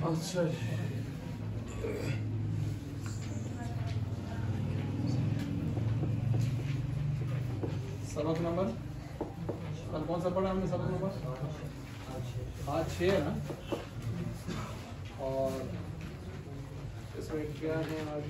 अच्छा सबक नंबर कल कौन सा पढ़ा हमने? सबक नंबर 6 है ना। और इसमें क्या है आज?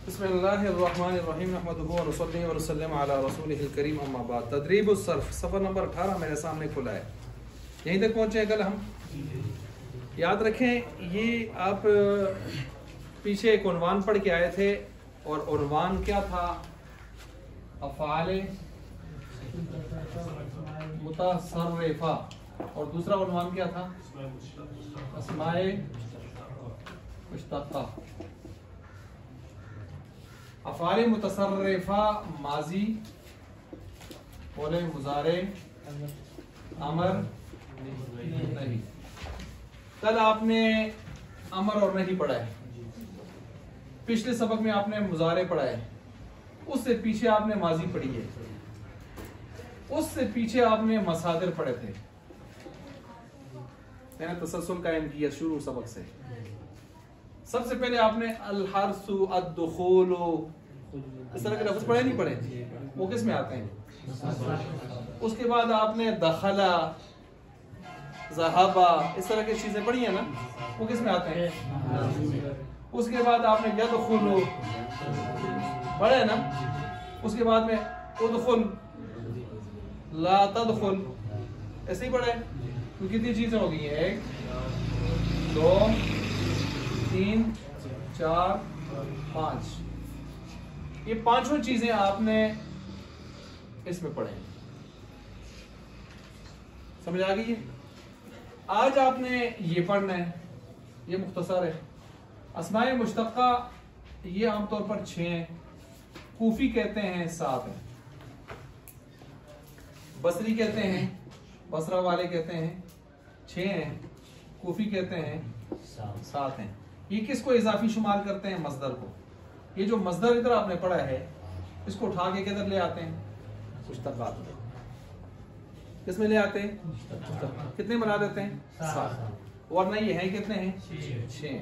बिस्मिल्लाहिर्रहमानिर्रहीम नहमदुहु व नसल्ली व नसल्लिमु अला रसूलिहिल करीम अम्मा बाद। तदरीबुस सर्फ सफ़र नंबर 18 मेरे सामने खुला है। यहीं तक पहुँचे हैं कल हम। याद रखें, ये आप पीछे एक उन्वान पढ़ के आए थे और उन्वान क्या था? अफ़आले मुतसर्रिफा। और दूसरा उन्वान क्या था? अस्माए मुश्तक्का। अफ़आले मुतसर्रिफा माजी, बोले मुजारे, अमर, नहीं। कल आपने अमर और नहीं पढ़ा है। पिछले सबक में आपने मुजारे पढ़ा है। उससे पीछे आपने माजी पढ़ी है। उससे पीछे आपने मसादिर पढ़े थे। मैंने तसलसल कायम किया शुरू सबक से। सबसे पहले आपने अल-हर्सु, अद-दुखूलु, इस तरह के लफ्ज़ पढ़े नहीं पढ़े? वो किस में आते हैं? उसके बाद आपने दखला, ज़हाबा, इस तरह की चीजें पढ़ी है ना, वो किस में आते हैं? उसके बाद आपने यदखुलु पढ़े है ना। उसके बाद में उदखुल, ला तदखुल, ऐसे ही पढ़े। तो कितनी चीजें हो गई हैं? 1 2 3 4 5। ये पांचों चीजें आपने इसमें पढ़े। समझ आ गई है? आज आपने ये पढ़ना है। ये मुख्तसर है। अस्माए मुश्तक्का ये आमतौर पर 6 हैं। कूफी कहते हैं 7 हैं। बसरी कहते हैं, बसरा वाले कहते हैं 6 हैं। कूफी कहते हैं 7 हैं। ये किसको इजाफी शुमार करते हैं? मस्दर को। ये जो मस्दर इधर आपने पढ़ा है, इसको उठा के किधर ले आते हैं? मुश्तक्कात में। किसमें ले आते हैं? कितने बना देते हैं? 7। वरना ये हैं कितने हैं? 6।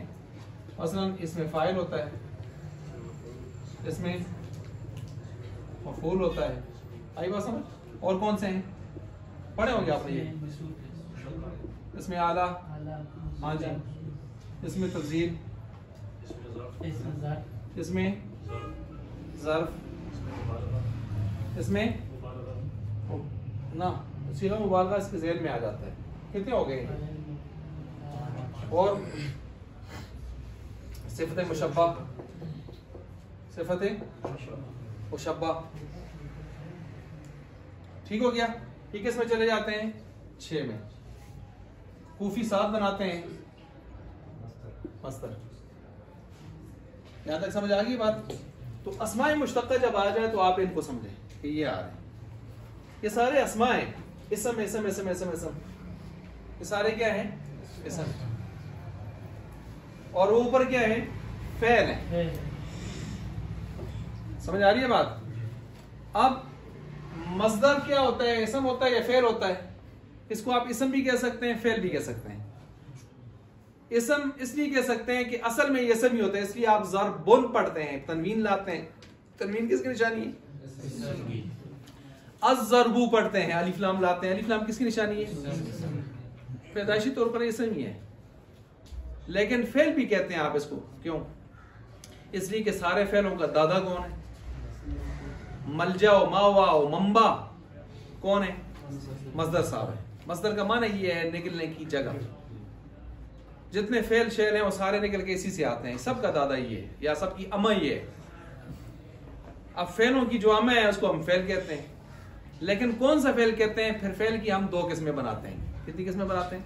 मसलन इसमें फाइल होता है, इसमें मफूल होता है। आई बात समझ? और कौन से हैं पढ़े होंगे आपने? ये इसमें आला, हाँ जी, इसमें तब्दील, इसमें ज़र्फ, इसमें ना सीगा मुबालगा इसके ज़ेल में आ जाता है। कितने हो गए? और सिफ़त मुशब्बा, सिफ़त मुशब्बा, ठीक हो गया। ये किस में चले जाते हैं? 6 में। कूफी 7 बनाते हैं मस्तर। यहां तक समझ आ गई बात? तो अस्माए मुश्तक्का जब आ जाए तो आप इनको समझें कि ये आ रहे हैं। ये सारे अस्माए, इसम इसम इसम इसम इसम, ये सारे क्या हैं? इसम। और वो ऊपर क्या है? फेल है। समझ आ रही है बात? अब मस्दर क्या होता है? इसम होता है या फेल होता है? इसको आप इसम भी कह सकते हैं, फेल भी कह सकते हैं। इसम इसलिए कह सकते हैं कि असल में ये इसम ही होता है, इसलिए आप ज़रबुन पढ़ते हैं, तनवीन लाते हैं। तनवीन किसकी निशानी है? अज़्ज़रबू पढ़ते हैं, अलिफ लाम लाते हैं। अलिफ लाम किसकी निशानी है? पैदाइशी तौर पर इसम ही है, लेकिन फेल भी कहते हैं आप इसको। क्यों? इसलिए कि सारे फेलों का दादा कौन है? मलजाओ, मावाओ, मंबा कौन है? मस्दर साहब है। मस्दर का माना ये है निकलने की जगह। जितने फेल शेल हैं वो सारे निकल के इसी से आते हैं। सबका दादा ये है या सबकी अम्मा ये है। अब फेलों की जो अम्मा है उसको हम फेल कहते हैं। लेकिन कौन सा फेल कहते हैं? फिर फेल की हम 2 किस्में बनाते हैं। कितनी किस्में बनाते हैं?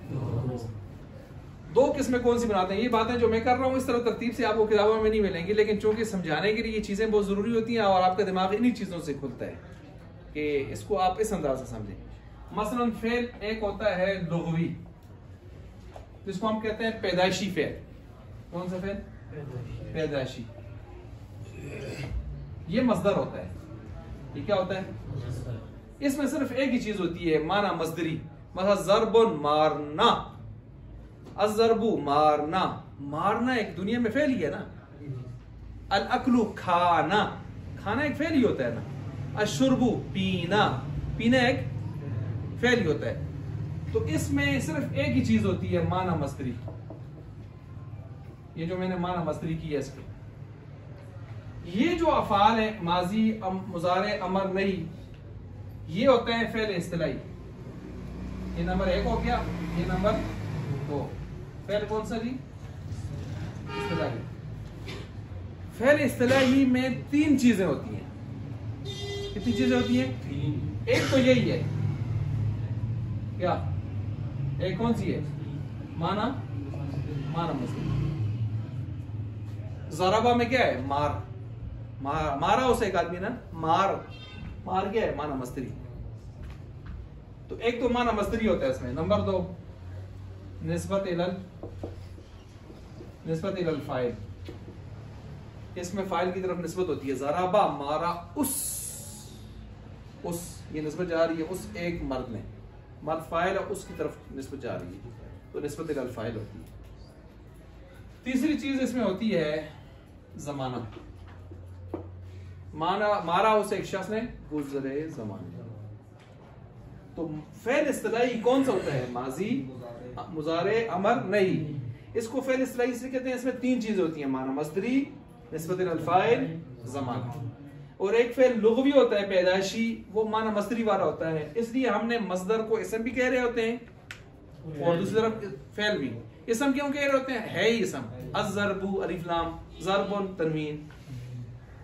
2 किस्में कौन सी बनाते हैं? ये बातें जो मैं कर रहा हूँ इस तरह तरतीब से आपको किताबों में नहीं मिलेंगी, लेकिन चूंकि समझाने के लिए ये चीजें बहुत जरूरी होती हैं और आपका दिमाग इन्हीं चीजों से खुलता है कि इसको आप इस अंदाज से समझें। मसलन फेल एक होता है लुग़वी, जिसको हम कहते हैं पैदाइशी फेल। कौन सा फेल? पैदाइशी। ये मस्दर होता है। ये क्या होता है? इसमें सिर्फ एक ही चीज होती है, माना मजदरी। मतलब ज़रबुन मारना, अज़रबु मारना, मारना एक दुनिया में फेल ही है ना। अल अकलु खाना, खाना एक फेल ही होता है ना। अशुरबु पीना, पीना एक फेल ही होता है। तो इसमें सिर्फ एक ही चीज होती है, माना मस्तरी। ये जो मैंने माना मस्तरी की है इसके, ये जो अफाल है माजी मुजारे अमर नहीं, ये होते हैं फेल इस्तिलाई। ये नंबर 1 हो गया, ये नंबर 2। फेल कौन सा जी? इस्तिलाई। फेल इस्तिलाई में 3 चीजें होती हैं। कितनी चीजें होती हैं? एक तो यही है, क्या? एक कौन सी है? माना मस्तरी। ज़राबा में क्या है? मारा उसे एक आदमी ना, मार क्या है? माना मस्तरी। तो एक तो माना मस्तरी होता है इसमें। नंबर 2 निस्बत इलल फाइल, इसमें फाइल की तरफ निस्बत होती है। ज़राबा मारा उस, ये निस्बत जा रही है उस एक मर्द ने, मर्द फाइल और उसकी तरफ निस्बत जा रही है, तो निस्बत इलल फाइल होती है। तीसरी चीज इसमें होती है जमाना। मारा उसे एक शख्स ने गुजरे जमाने। तो फेल इस्तिलाई कौन सा होता है? माजी मुजारे अमर नहीं। इसको फेल इस्तिलाई इसलिए कहते हैं, इसमें 3 चीजें होती हैं, माना मस्दरी, निस्बत इलल फाइल, जमाना। और एक फेल लुग़वी होता है पैदाइशी, वो माना मस्दरी वाला होता है, इसलिए हमने मस्दर को इसम भी कह रहे होते हैं और दूसरी तरफ फेल भी। इसम क्यों कह रहे होते हैं? है ही इसम, अज़रबु अलिफ लाम, ज़रबुन तनवीन।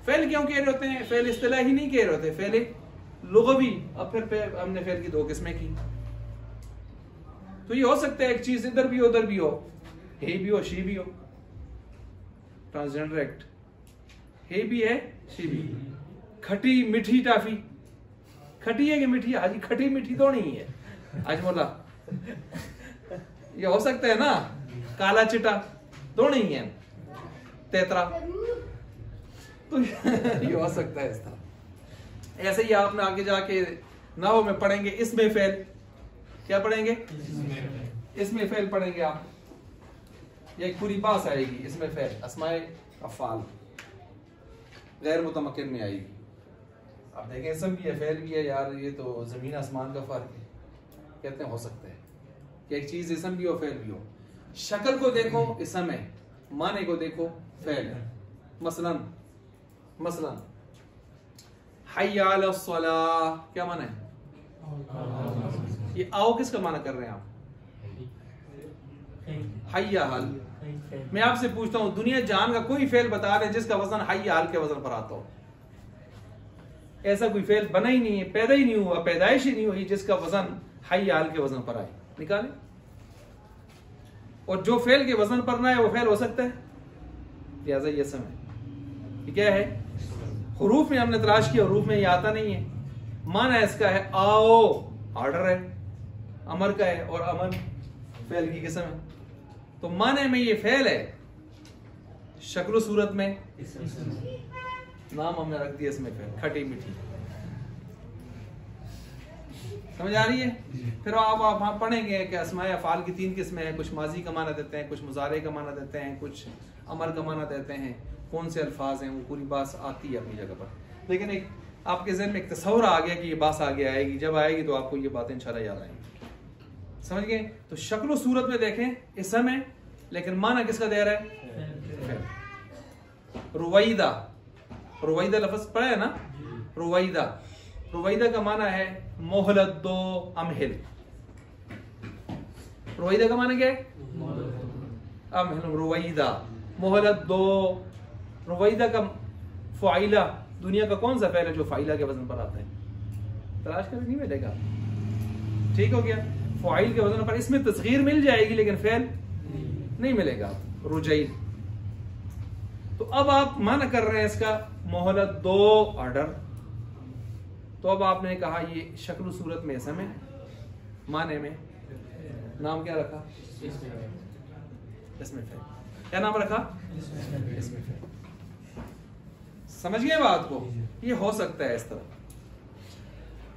फेल क्यों कह रहे होते हैं? फेल इस्तिलाही नहीं कह रहे होते, फेल लुग़वी। अब फिर हमने फेल की 2 किस्में की। तो ये हो सकता है एक चीज इधर भी हो उधर भी हो, हे भी हो शी भी हो। ट्रांसजेंडर एक्ट, हे भी है शी भी। खटी मीठी टाफी, खटी है कि मीठी है? हाजी खटी मीठी तो नहीं है आज बोला। ये हो सकता है ना, काला चिटा तो नहीं है, तेतरा तो ये हो सकता है इस तरह। ऐसे ही आपने आगे जाके नाव में पढ़ेंगे, इसमें फेल, क्या पढ़ेंगे? इसमें फेल पढ़ेंगे आप। ये एक पूरी बात आएगी इसमें फेल, अस्माए अफ़ाल गैर मुतमक्किन में आएगी। आप देखें इसम भी है फेल भी है, यार ये तो जमीन आसमान का फर्क है। कहते हैं हो सकता है कि एक चीज इसम भी हो फेल भी हो। शक्ल को देखो इसम है, माने को देखो फेल है। मसलन हय्या अला सलाह, क्या माना है? ये आओ किसका माना कर रहे हैं आप? हय्या हाल। मैं आपसे पूछता हूं, दुनिया जान का कोई फेल बता रहे जिसका वजन हय्या हाल के वजन पर आता हो? ऐसा कोई फेल बना ही नहीं है, पैदा ही नहीं हुआ, पैदाइश ही नहीं हुई जिसका वजन हय्या हाल के वजन पर आए। निकाले। और जो फेल के वजन पर ना है वो फेल हो सकता है। लिहाजा ये समय ये क्या है? हुरूफ में हमने तलाश किया, हुरूफ में ये आता नहीं है। माना इसका है आओ, ऑर्डर है, अमर का है, और अमर फेल की किस्म है। तो माने में ये फेल है, शक्ल सूरत में नाम हमने रख दिया इसमें फेल, खटी मीठी। समझ आ रही है? फिर आप वहां पढ़ेंगे कि अस्माए अफ़ाल की 3 किस्में हैं। कुछ माजी का माना देते हैं, कुछ मुजारे का माना देते हैं, कुछ अमर का माना देते हैं। कौन से अल्फाज हैं वो पूरी बात आती है अपनी जगह पर, लेकिन एक आपके ज़हन में एक तस्वर आ गया कि ये बात आगे आएगी। जब आएगी तो आपको ये बातें इंशाल्लाह याद आएंगी। समझ गए? तो शक्ल सूरत में देखें इसम है, लेकिन माना किसका दे रहा है? रुवैदा। रुवैदा लफ्ज पढ़ा है ना? रुवैदा, रुवैदा का माना है मोहलत दो, अमहिल। रुवैदा का माना क्या है? अमहिल। रुवैदा मोहलत दो। रुवैदा का फ़ाइला, दुनिया का कौन सा फेल है जो फाइला के वजन पर आता है? तलाश कर नहीं मिलेगा। ठीक हो गया? फ़ाइल के वजन पर इसमें तस्गीर मिल जाएगी लेकिन फेल नहीं मिलेगा। रुजैल। तो अब आप माना कर रहे हैं इसका मोहलत दो, ऑर्डर। तो अब आपने कहा ये शक्ल सूरत में इसम है, माने में नाम क्या रखा? इसमें फेल। क्या नाम रखा? इसमें फेल। समझ गए बात को? ये हो सकता है इस तरह।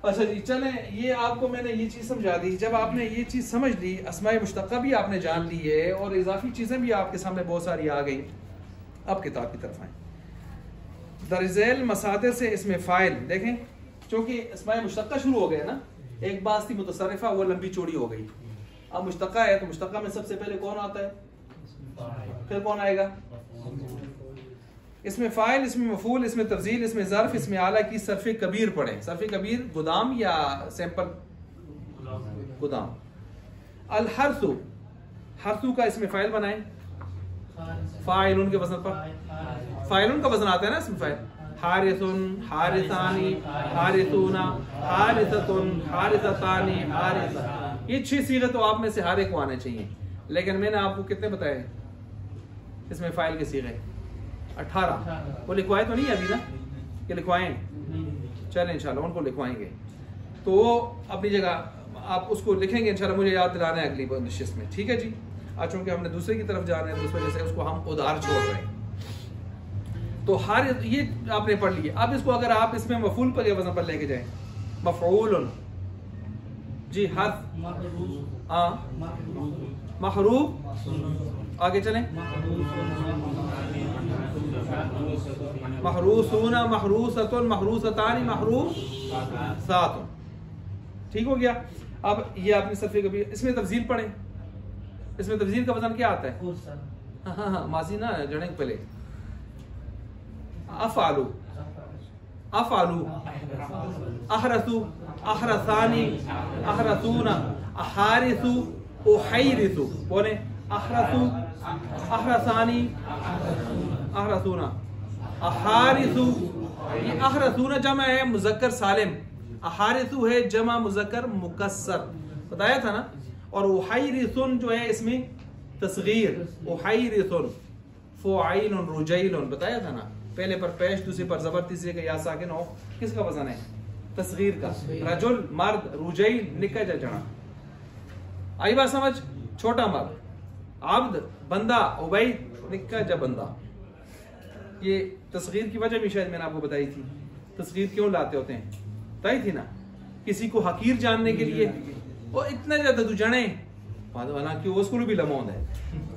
अच्छा जी, चलें, ये आपको मैंने ये चीज़ समझा दी। जब आपने ये चीज़ समझ ली, अस्माए मुश्तक़ा भी आपने जान ली है और इजाफी चीज़ें भी आपके सामने बहुत सारी आ गई, अब किताब की तरफ आए। दरज़ैल मसादर से इसमें फ़ाइल देखें, चूँकि अस्माए मुश्तक़ा शुरू हो गया ना, एक बात थी मुतसर्रिफ़ा, वो लंबी चौड़ी हो गई। अब मुश्तक़ा है तो मुश्तक़ा में सबसे पहले कौन आता है, फिर कौन आएगा? इसमें फ़ाइल, इसमें मफ़ूल, इसमें तफ़ज़ील, इसमें ज़र्फ़, इसमें आला की सर्फ़ कबीर पढ़ें। सर्फ़ कबीर गोदाम या सैंपल? गोदाम। अल हर्सु, हर्सु का इसमें फ़ाइल बनाएं, फ़ाइलुन के वज़न पर। फ़ाइलुन का वज़न आता है ना इसमें फ़ाइल। हारिसुन, हारिसानी, हारिसूना, हारिसतुन, हारिसतानी, हारिसा। ये 6 सीगे तो आप में से हर एक को आने चाहिए, लेकिन मैंने आपको कितने बताए इसमें फ़ाइल के सीगे? 18। वो लिखवाए तो नहीं अभी ना, कि लिखवाएं? चलें इंशाल्लाह उनको लिखवाएंगे, तो अपनी जगह आप उसको लिखेंगे इंशाल्लाह। मुझे याद दिलाना है अगली नशिस्त में, ठीक है जी। आज चूँकि हमने दूसरे की तरफ जा रहे हैं तो उस वजह से उसको हम उधार छोड़ रहे हैं। तो हर ये आपने पढ़ लिया। अब इसको अगर आप इसमें मफूल पर वजन पर लेके जाएं, मफऊल जी, हर महरूफ, आगे चलें, महरूसूना, महरूसतुन, महरूसतानी, महरूसातुन। ठीक हो गया। अब ये आपने सर्फ़े कबीर, इसमें तफ़ज़ील पढ़ें। इसमें तफ़ज़ील का वज़न क्या आता है? हाँ, माजी ना जड़ें पहले। अफ़ालू, अफ़ालू, अहरसू, अहरसानी, अहरसूना, अहारिसू, उहैरिसू। बोले अहरसू, अहरसानी, अहरसूना, अहारिसू। ये अहरसूना जमा है मुज़क्कर सालिम, अहारिसू है जमा मुज़क्कर मुकस्सर, बताया था ना। और उहैरिसुन जो है इसमें तस्गीर, उहैरिसुन, फ़ुआइलुन, रुजैलुन, बताया था ना। पहले पर पेश, दूसरे पर ज़बर, तीसरे का या साकिन हो, किसका वज़न है? तस्गीर का। रजुल मर्द, रुजैल निका जड़ा। आई बात समझ? छोटा मर्द, आब्द बंदा, उबैद निका जा बंदा। ये तस्गीर की वजह भी शायद मैंने आपको बताई थी। तस्गीर क्यों लाते होते हैं, बताई थी ना। किसी को हकीर जानने के लिए, वो इतना ज्यादा तू जने हालांकि उसको भी लमौंद है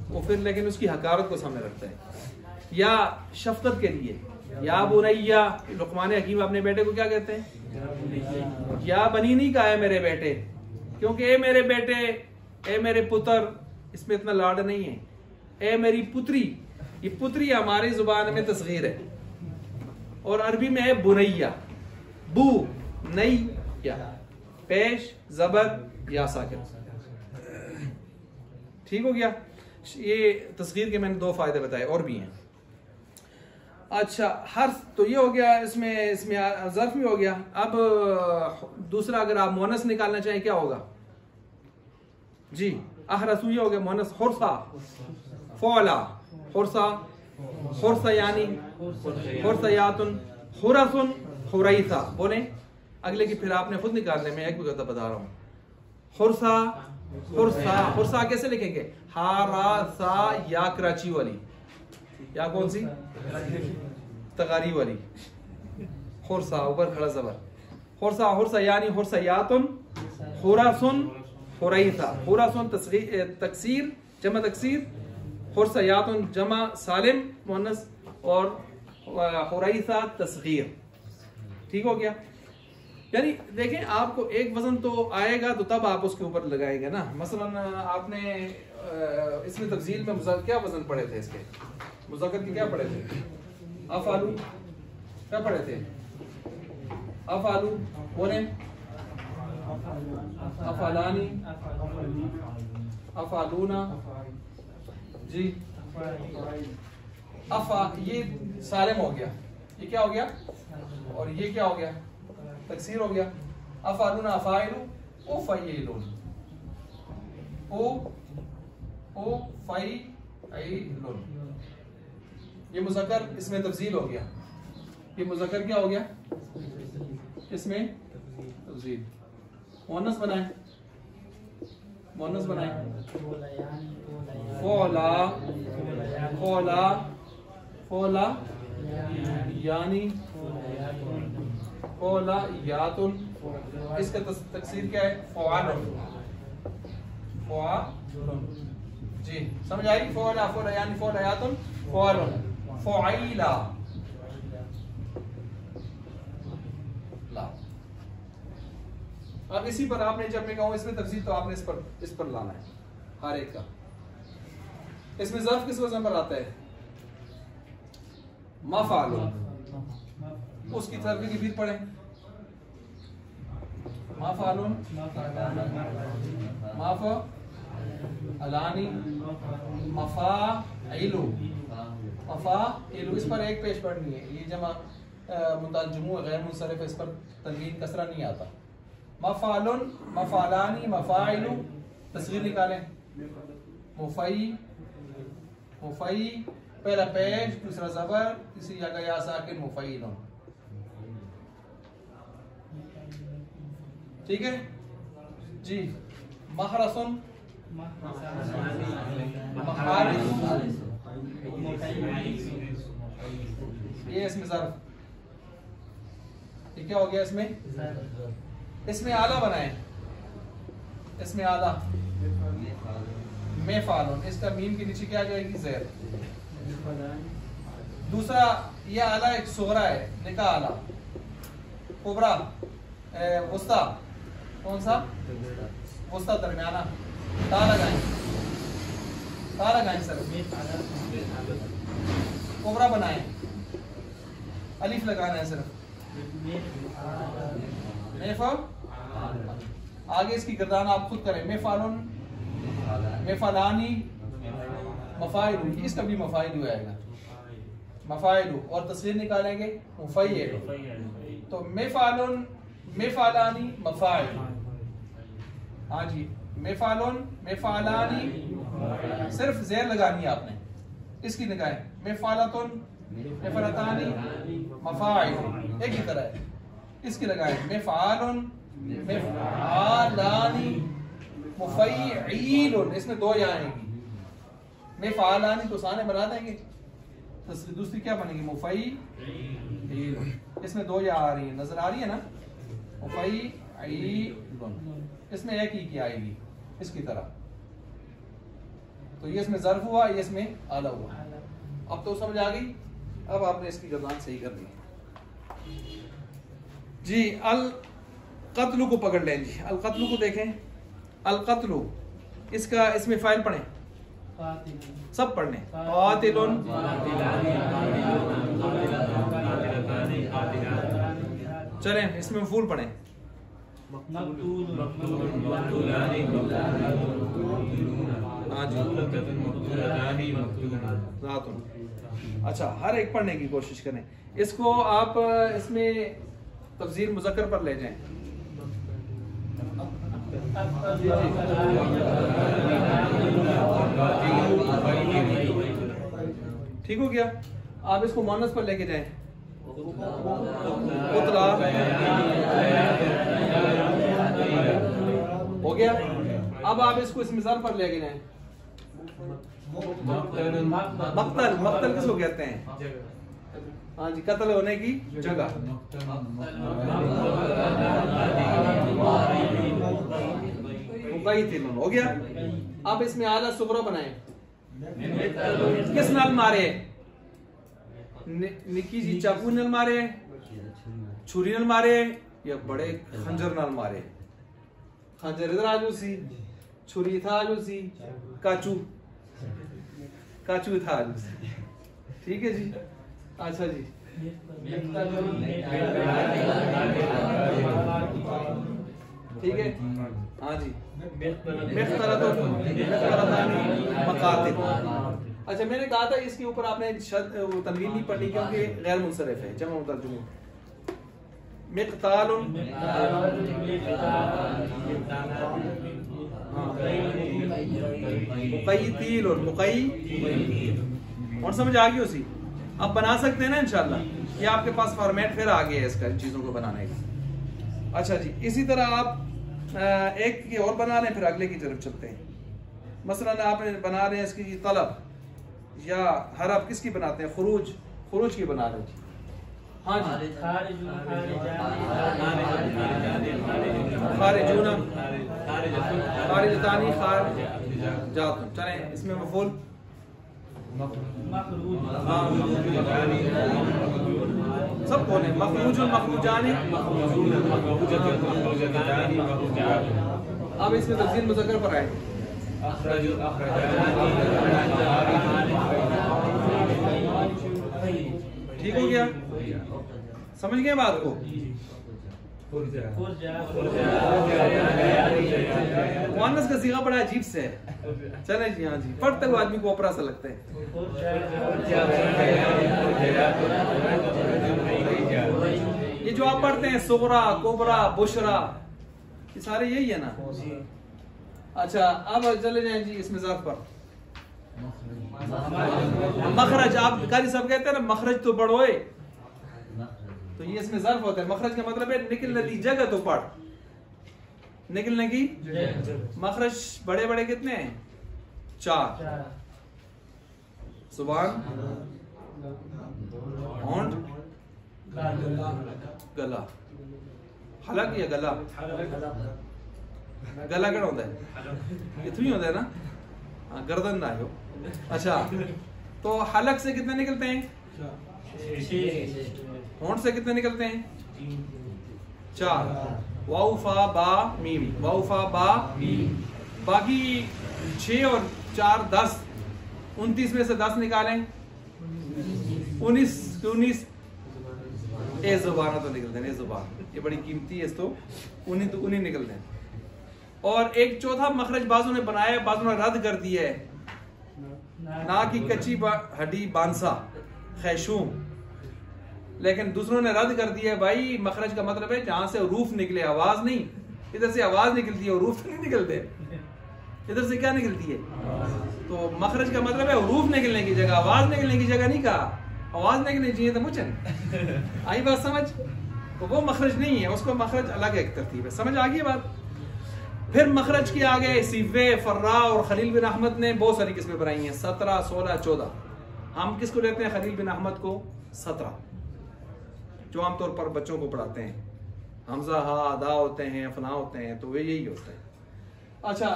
वो, फिर लेकिन उसकी हकारत को सामने रखता है। या शफकत के लिए, या बुनैया, लुक़मान हकीम अपने बेटे को क्या कहते हैं? या बनीनी का है मेरे बेटे, क्योंकि ए मेरे बेटे, ए मेरे पुत्र, इसमें इतना लाड नहीं है। ए मेरी पुत्री, ये पुत्री हमारी जुबान में तस्गीर है, और अरबी में है बुनैया, बू नई या पेश जबर या साकिन। ठीक हो गया। ये तस्गीर के मैंने 2 फायदे बताए, और भी हैं। अच्छा, हर्फ तो ये हो गया, इसमें ज़र्फ भी हो गया। अब दूसरा, अगर आप मोनस निकालना चाहें क्या होगा जी? अहरसू ये हो गया मोनस। हुरसा, फौला, हुरसा, हुरसा यानी हुरसयातुन, हुरसुन, हुरैसा। बोले अगले की फिर आपने खुद निकालने में, एक भी गलत बता रहा हूँ। हुरसा, हुरसा, हुरसा कैसे लिखेंगे? हारा सा या कराची वाली, या कौन सी? तगारी वाली। हुरसा ऊपर खड़ा जबर, हुरसा, हुरसा यानी हुरसयातुन, हुरसुन, हुरैसा। हुरसुन तकसीर, जमा तकसीर, हुरसयातुन जमा सालिम मुअन्नस, और हुरैसा तस्गीर। ठीक हो गया। यानी देखें, आपको एक वजन तो आएगा तो तब आप उसके ऊपर लगाएंगे ना। मसलन आपने इसमें तफजील में क्या वजन पढ़े थे? इसके मुज़क्कर के क्या पढ़े थे? अफ़ालू क्या पढ़े थे? अफ़ालू बोले, अफ़ालानी, अफ़ालूना जी। अफ़ा ये सालिम हो गया, ये क्या हो गया? और ये क्या हो गया? तकसीर हो गया। अफ़ालूना, अफ़ाइलू, उफ़ैलून, उफ़ैलून। ये मुज़क्कर, इसमें तफजील हो गया। ये मुज़क्कर क्या हो गया? इसमें तफजील। मुअन्नस बनाए, मुअन्नस बनाए। फ़ौला, फ़ौला, फ़ौला यानी फ़ौलायातुन, इसका तकसीर क्या है? फ़ौआलुन। जी समझ आई? फ़ौला फ़ौला यानी फ़ौलायातुन फ़ौआलुन। फ़ौइला ला। अब इसी पर आपने, जब मैं कहूँ इसमें तफसील, तो आपने इस पर लाना है हर एक का। इसमें ज़र्फ किस वजन पर आता है? मफ़अलुन। उसकी तरफ की फिर पढ़े। मफ़अलुन, मफ़अलानी, मफ़ाइलु। मफ़ाइलु, इस पर एक पेश पढ़नी है। ये जमा मुतजम्मु गैर मुंसरिफ, इस पर तनवीन कसरा नहीं आता। मफ़अलुन, मफ़अलानी, मफ़ाइलु। तस्गीर निकालें। मुफ़ई, मुफ़ई, पहला पेश, दूसरा ज़बर, तीसरी जगह या साकिन, मुफ़ईलुन। ठीक है जी। महरसुन, महरारिस, ये इसमें ज़र्फ। ये क्या हो गया? इसमें आला बनाए। इसमें आला मेफालुन, इसका मीम के नीचे क्या आ जाएगी? ज़ेर। दूसरा ये आला एक सुगरा है, निका आला। कुबरा, वस्ता, कौन सा? वस्ता, दरमियाना। ता लगाएं, ता लगाएं सर। कुबरा बनाएं, अलिफ लगाना है सिर्फ। मेफा, आगे इसकी गर्दान आप खुद करें। मेफालुन, मेफालानी, मफ़ाइलु, इसका भी मफ़ाइलु आएगा। मफ़ाइलु, और तस्वीर निकालेंगे मुफ़य्यल। तो मेफालुन, मेफालानी, मफ़ाइल। हाँ जी, मेफालुन, मेफालानी, सिर्फ ज़ेर लगानी है आपने। इसकी निकालें। मेफालतुन, मेफालतानी, मफ़ाइल, एक ही तरह है। इसकी लगाएं। मेफालुन, मेफालानी, मुफ़य्यिलुन, इसमें दो या आएंगी। मेफालानी तो साने बना देंगे, तो दूसरी क्या बनेगी? मुफ़य्यिलुन, इसमें दो या आ रही है, नजर आ रही है ना? मुफ़य्यिलुन, इसमें एक ही की आएगी इसकी तरह। तो ये इसमें ज़र्फ हुआ, ये इसमें आला हुआ। अब तो समझ आ गई। अब आपने इसकी गर्दान सही कर दी जी। अल कत्लु को पकड़ लें जी। अल कत्लु को देखें। अल कत्लु, इसका इसमें फाइल पढ़ें, सब पढ़ने। कातिलुन, चलें इसमें मफूल पढ़ें। हाँ जी। अच्छा, हर एक पढ़ने की कोशिश करें। इसको आप इसमें तफसीर मुज़क्कर पर ले जाएं। ठीक हो गया? आप इसको मुअन्नस पर लेके जाएं। उतला हो गया। अब आप इसको इस मिसाल पर लेके जाएं। मक्तल, मक्तल किसको कहते हैं? हाँ जी, कत्ल होने की जगह। हो गया। अब इसमें आला सुगरा बनाए। किस नाल मारे? निकी जी चाकू नाल मारे, छुरी नाल मारे, या बड़े खंजर नाल मारे? खंजर इधर आजू सी, छुरी था आजू सी, काचू, काचू था आजू सी। ठीक है जी। अच्छा जी। ठीक है। हाँ जी। अच्छा, मैंने कहा था इसके ऊपर आपने तनवीन नहीं पढ़नी क्योंकि गैर मुंसरिफ है, जमा मुतरजम। मिक़तालुन, मुक़य्यितीलुन, और समझ आ गई उसी। अब बना सकते हैं ना इंशाल्लाह। ये आपके पास फॉर्मेट फिर आ गया है इसका, इन चीज़ों को बनाने का। अच्छा जी, इसी तरह आप एक की और बना लें, फिर अगले की तरफ चलते हैं। मसलन आप बना रहे हैं इसकी तलब या हरफ, किसकी बनाते हैं? खुरूज, खुरूज की बना लें जी। हाँ जी, खारिजूना खारिजतानी खारिजातुन। चलें इसमें मफूल सब बोले मखरूजुन मखरूजानी। अब इसमें तफसील मुज़क्कर पर आए। ठीक हो गया, समझ गए बात को? मुअन्नस का सीगा बड़ा अजीब से है। चले जी, हाँ जी, पढ़ते हुए आदमी को ओपरा सा लगता है। ये जो आप पढ़ते हैं सुगरा, कुबरा, बुशरा, ये सारे यही है ना? अच्छा, अब चले जाए जी इसमें ज़र्फ पर। मखरज, आप कारी साहब कहते हैं ना मखरज तो पढ़ोए, तो ये इसमें ज़र्फ होता है। मखरज का मतलब है निकलने की जगह तो पढ़, निकलने की मखरज बड़े बड़े कितने हैं? 4। जुबान, होंठ, गला। हलक या गला? गला कड़ा होता है, इतना ही होता है ना? हाँ, गर्दन ना हो। अच्छा, तो हलक से कितने निकलते हैं? 6। होंठ से कितने निकलते हैं? 4। वाउ फा बा मीम, वाउ फा बा मीम। बाकी 6 और 4 10, 29 में से 10 निकालें, 19 ए जुबान तो निकलते हैं। ए जुबान ये बड़ी कीमती है, तो 19 निकलते हैं। और एक चौथा मखरज बाजू ने बनाया, बाजू ने रद्द कर दिया है। ना की कच्ची हड्डी बांसा खैशूम, लेकिन दूसरों ने रद्द कर दिया है। भाई मखरज का मतलब है जहां से रूफ निकले, आवाज नहीं। इधर से आवाज निकलती है और रूफ नहीं निकलते। इधर से क्या निकलती है? तो मखरज का मतलब है रूफ निकलने की जगह, आवाज निकलने की जगह नहीं कहा। आवाज निकलनी चाहिए तो मुझे आई बात समझ? तो वो मखरज नहीं है, उसको मखरज अलग एक तरतीब है। समझ आ गई बात? फिर मखरज के आगे सिवे, फर्रा और खलील बिन अहमद ने बहुत सारी किस्में बनाई हैं, 17, 16, 14। हम किसको लेते हैं? खलील बिन अहमद को 17, जो आमतौर पर बच्चों को पढ़ाते हैं। हमजा हा अदा होते हैं, फना होते हैं, तो वे यही होते हैं। अच्छा,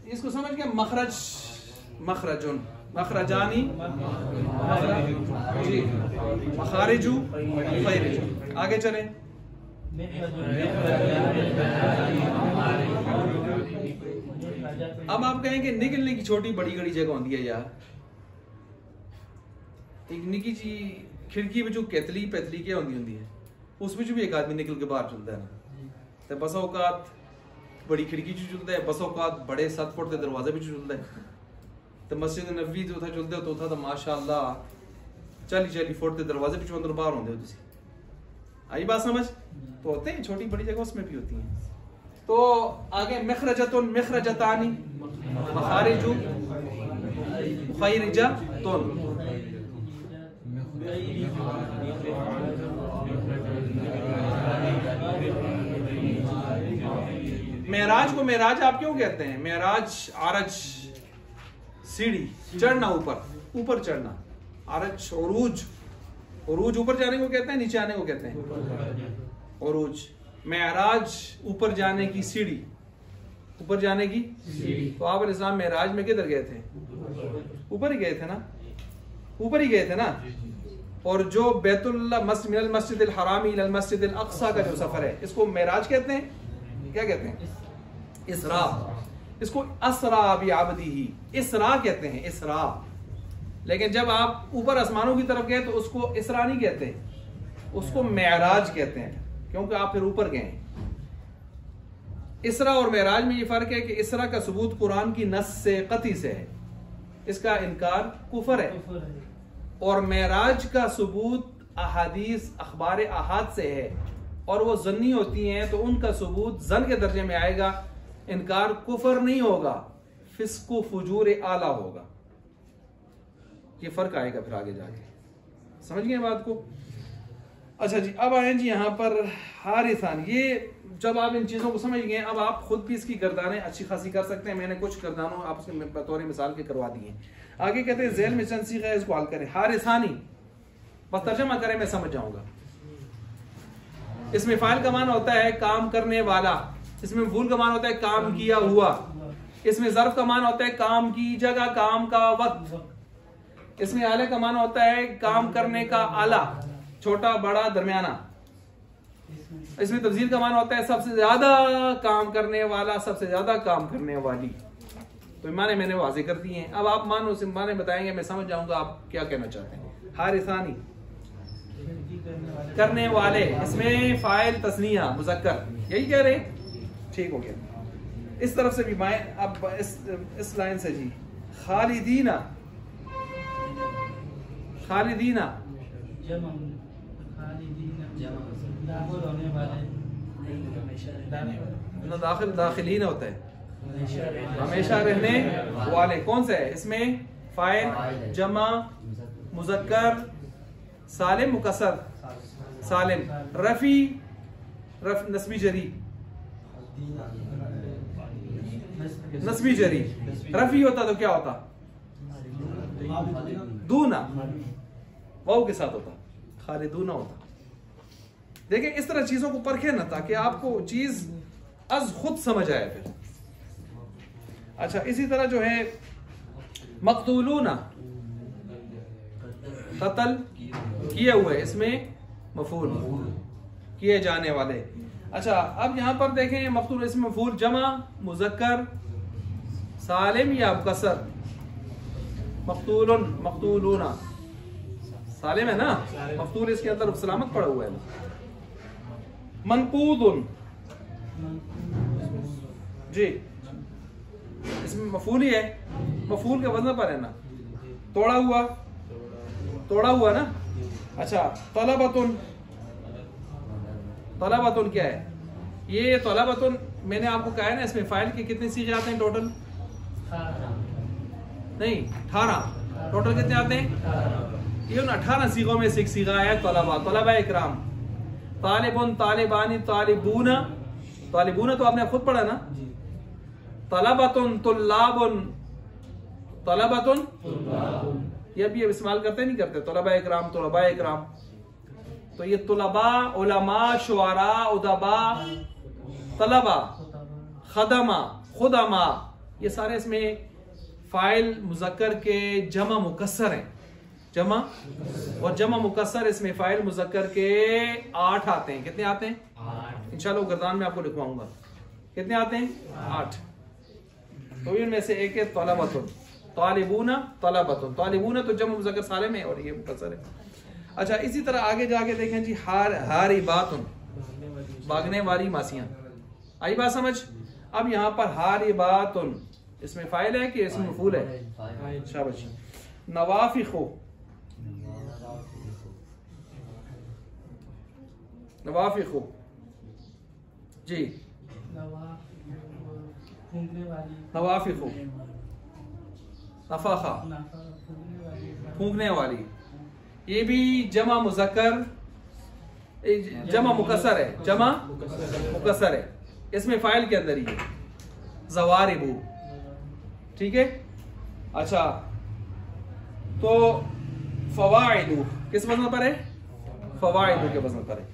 इसको समझ गए? मखरज, मखरजुन, मखरजानी, जी, मखारिजू, खैरिजू। आगे चलें। अब आप कहेंगे निकलने की छोटी बड़ी गड़ी जगह होती है यार। एक निकी जी खिड़की में जो कैतली पैतली क्या होती है, उसमें भी एक आदमी निकल के बाहर चलता है ना। तो बस औकात बड़ी खिड़की चलता है, बस औकात बड़े 7 फुट के दरवाजे भी चलता है। तो मस्जिद नबी जो था चलते तो था, तो माशाअल्लाह 40 फुट के दरवाजे भी अंदर बाहर होते हो। आई बात समझ? तो होते हैं छोटी बड़ी जगह, उसमें भी होती हैं। तो आगे मखरजतुन, मखरजतानी, मखारिजु, खैरिजतुन। मेराज को मेराज आप क्यों कहते हैं? मेराज आरज, सीढ़ी, चढ़ना, ऊपर चढ़ना। आरज उरूज, उरूज ऊपर जाने को कहते हैं, नीचे आने को कहते हैं उरूज। मेराज ऊपर जाने की सीढ़ी, ऊपर जाने की सीढ़ी। तो आप इस्लाम मेराज में किधर गए थे? ऊपर ही गए थे ना, ऊपर ही गए थे ना। और जो बैतुल्लाह मिनल मस्जिदिल हरामी इलल मस्जिदिल अक्सा का जो सफर है, इसको मेराज कहते हैं। क्या कहते हैं? इसरा। इसको असरा भी आबदी ही, इसरा कहते हैं, इसरा। लेकिन जब आप ऊपर आसमानों की तरफ गए तो उसको इसरा नहीं कहते, उसको मेराज कहते हैं, क्योंकि आप फिर ऊपर गए। इसरा और मेराज में ये फर्क है कि इसरा का सबूत कुरान की नस से कती से है, इसका इनकार कुफर है। और मेराज का सबूत अहादीस अखबार अहाद से है, और वो जन्नी होती हैं, तो उनका सबूत जन के दर्जे में आएगा। इनकार कुफर नहीं होगा, फिस्को फुजूर आला होगा। ये फर्क आएगा फिर आगे जाके। समझ गए बात को? अच्छा जी, अब आए जी यहाँ पर हारिसान। ये जब आप इन चीजों को समझ गए, अब आप खुद भी इसकी गर्दानें अच्छी खासी कर सकते हैं। मैंने कुछ गर्दानों आपसे बतौर मिसाल के करवा दिए। आगे कहते हैं ज़ेल में चंद सीखा है, इसको हल करें। हारिसानी, बस तर्जमा करें, मैं समझ जाऊंगा। इसमें फाइल का माना होता है काम करने वाला, इसमें मफूल का माना होता है काम किया हुआ, इसमें ज़र्फ का माना होता है काम की जगह, काम का वक्त, इसमें आले का माना होता है काम करने का आला, छोटा बड़ा दरमियाना, इसमें तफजील का माना होता है सबसे ज्यादा काम करने वाला, सबसे ज्यादा काम करने वाली। तो माने मैंने वाज़े कर दिए हैं। अब आप मानो से माने बताएंगे, मैं समझ जाऊंगा आप क्या कहना चाहते हैं। हारिसानी करने वाले, इसमें फाइल तस्निया मुज़क्कर, यही कह रहे, ठीक हो गया। इस तरफ से भी माए, अब इस लाइन से जी खालिदीना, खालिदीना दाखिल दाखिलीन होता है, हमेशा रहने वाले। कौन सा है इसमें? फाइल जमा मुज़क्कर सालिम मुकस्सर, सालिम रफी, नस्बी जरी, नस्बी जरी। रफी होता तो क्या होता? दूना, वाव के साथ होता, खालिदूना होता। देखिए इस तरह चीजों को परखे ना, ताकि आपको चीज अज खुद समझ आए फिर। अच्छा, इसी तरह जो है मक़तूलूना, कत्ल किए हुए, इसमें मफूल किए जाने वाले। अच्छा, अब यहां पर देखें मक़तूल, इसमें मफूल जमा मुज़क्कर सालिम या मुकस्सर। मक़तूलुन, मक़तूलूना सालिम है ना, मफ़तूल इसके अंदर सलामत पड़ा हुआ है। मनकूदुन जी, इसमें मफूल ही है, मफूल के वजन पर है ना, तोड़ा हुआ, तोड़ा हुआ ना। अच्छा, तलबतुन, तलबतुन क्या है? ये तलबतुन मैंने आपको कहा है ना, इसमें फाइल के कितने सीखे आते हैं टोटल? नहीं, 18 टोटल कितने आते हैं? ये 18 सीखों में से एक सीखा है तलबा, तलबा इकराम। तालिबुन, तालिबानी, तालिबूना, तालिबूना तो आपने खुद पढ़ा ना। तलबतुन, तुल्लाबुन, तलबतुन, ये भी इस्तेमाल करते नहीं करते? तलबा इकराम, तुलबा इकराम। तो ये तुलबा, उलमा, शुआरा, उदबा, तलबा, खदमा, खुदमा, ये सारे इसमें फाइल मुज़क्कर के जमा मुकस्सर हैं। जमा और जमा मुकस्सर, इसमें फाइल मुज़क्कर के 8 आते हैं। कितने आते हैं? 8। इंशाल्लाह गर्दान में आपको लिखवाऊंगा कितने आते हैं, 8। तो इनमें से एक है तलबतुन, तालिबूना, तलबतुन। तालिबूना तो जमा मुज़क्कर सालिम है और ये मुकस्सर है। अच्छा, इसी तरह आगे जाके देखें जी, हारिबातुन, भागने वाली मासियां। आई बात समझ? अब यहाँ पर हारिबातुन, इसमें फाइल है कि इसमें मफूल है? शाबाश। नवाफिखु, नवाफिखु जी, नवाफिखु, नफाखा, फूंकने वाली। ये भी जमा मुज़क्कर, जमा मुकस्सर है, जमा मुकस्सर है, इसमें फाइल के अंदर ही है। ज़वारिबु, ठीक है। अच्छा, तो फवाइदु किस वजन पर है? फवाइदु के वजन पर है।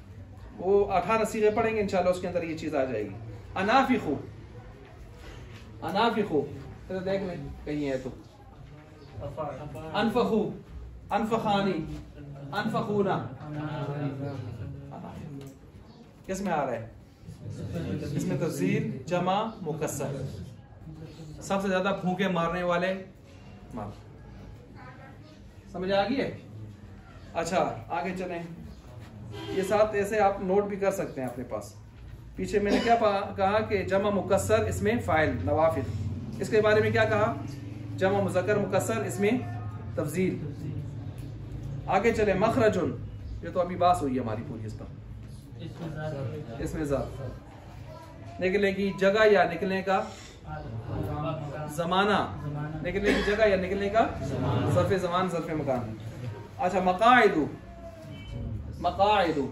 वो 18 सीगे पढ़ेंगे इंशाल्लाह, उसके अंदर ये चीज आ जाएगी। अनाफिखु, अनाफिखु देख में कहीं है तो। अनफखु, अनफखानी, अनफखूना, किस में आ रहा है? इसमें तफसील जमा मुकस्सर, सबसे ज्यादा फूंके मारने वाले मार। समझ आ गई है? अच्छा, आगे चलें। ये साथ ऐसे आप नोट भी कर सकते हैं अपने पास। पीछे मैंने क्या कहा कि जमा मुकस्सर, इसमें फाइल नवाफिल। इसके बारे में क्या कहा? जमा मुज़क्कर मुकस्सर, इसमें तफजील। आगे चले, मखरजुन, ये तो अभी बात हुई है हमारी पूरी इस पर। इसमें ज़ात, निकलने की जगह या निकलने का जमाना, निकलने की जगह या निकलने का ज़र्फ़े ज़मान, ज़र्फ़े मकान। अच्छा, मकाइदु, मकाइदु,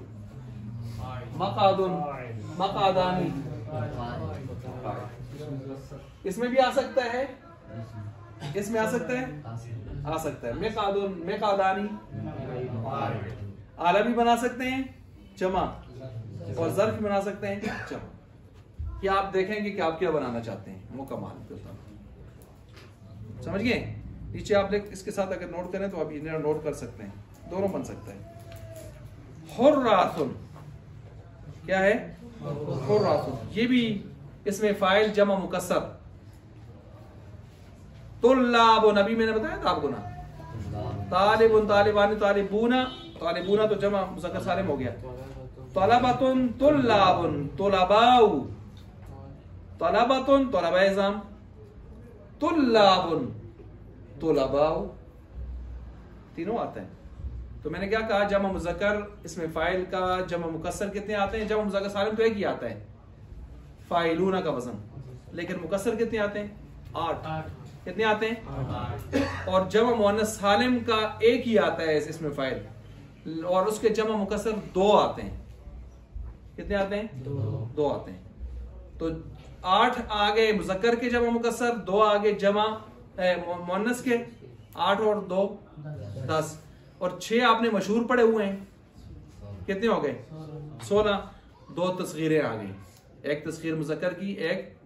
मकादुन, मकादानी, इसमें भी आ सकता है, इसमें आ सकता है, आ सकता है। मेकादुन, मेकादानी, आला भी बना सकते हैं, जमा और ज़र्फ भी बना सकते हैं जमा। कि आप देखेंगे कि आप क्या बनाना चाहते हैं, मुकम्मल समझ गए। नीचे आप इसके साथ अगर नोट करें तो आप ये नोट कर सकते हैं, दोनों बन सकता है। हुर्रातुन क्या है, हुर्रातुन, ये भी इसमें फाइल जमा मुकस्सर। तुल्लाबुन अभी मैंने बताया था आपको ना, तालिबुन तालिबानी तालिबूना, तालिबूना तो जमा मुज़क्कर सालिम हो गया। तलबातुन तुल्लाबुन तुलबाउ, तलबातुन तलबाइज़ाम, तुल्लाबुन तुलबाउ, तीनों आते हैं। तो मैंने क्या कहा, जमा मुज़क्कर इसमें फाइल का जमा मुकस्सर कितने आते हैं? जमा मुज़क्कर सालिम तो एक ही आता है, फाइलूना का वजन, लेकिन मुकस्सर कितने आते हैं? 8। कितने आते हैं? और जमा मुअन्नस सालिम का एक ही आता है इसमें फाइल, और उसके जमा मुकस्सर 2 आते हैं। कितने आते हैं? 2 आते हैं। तो 8 आगे मुज़क्कर के जमा मुकस्सर, 2 आगे जमा मुअन्नस के, 8 और 2 10, और 6 आपने मशहूर पढ़े हुए हैं। कितने हो गए? 16। 2 तस्गीरें आ गई, एक तस्गीर मुज़क्कर की, एक,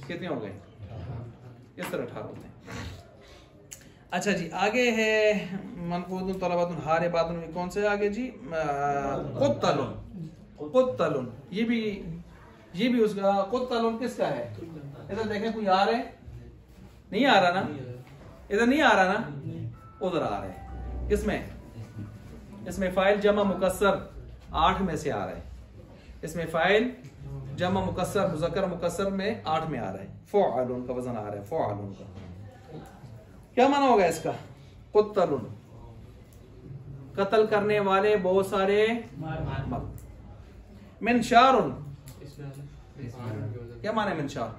कितने हो गए? इस तरह 18 होते हैं। अच्छा जी, आगे है मनफूदुन तलबातुन हारिबातुन, कौन से आगे जी? कुत्तलुन, कुत्तलुन, ये भी उसका, कुत्तलुन किसका है? इधर देखें, कोई आ रहा है? नहीं आ रहा ना, इधर नहीं आ रहा ना, उधर आ रहा है। किसमें? इसमें फाइल जमा मुकस्सर 8 में से आ रहा है। इसमें फाइल जमा मुकस्सर मुज़क्कर मुकस्सर में 8 में आ रहा है। फ़ुआलुन का वजन आ रहा है, फ़ुआलुन का। क्या माना होगा इसका? कुत्तलुन, कत्ल करने वाले बहुत सारे मर्द। मिनशारुन, क्या माने मिनशार?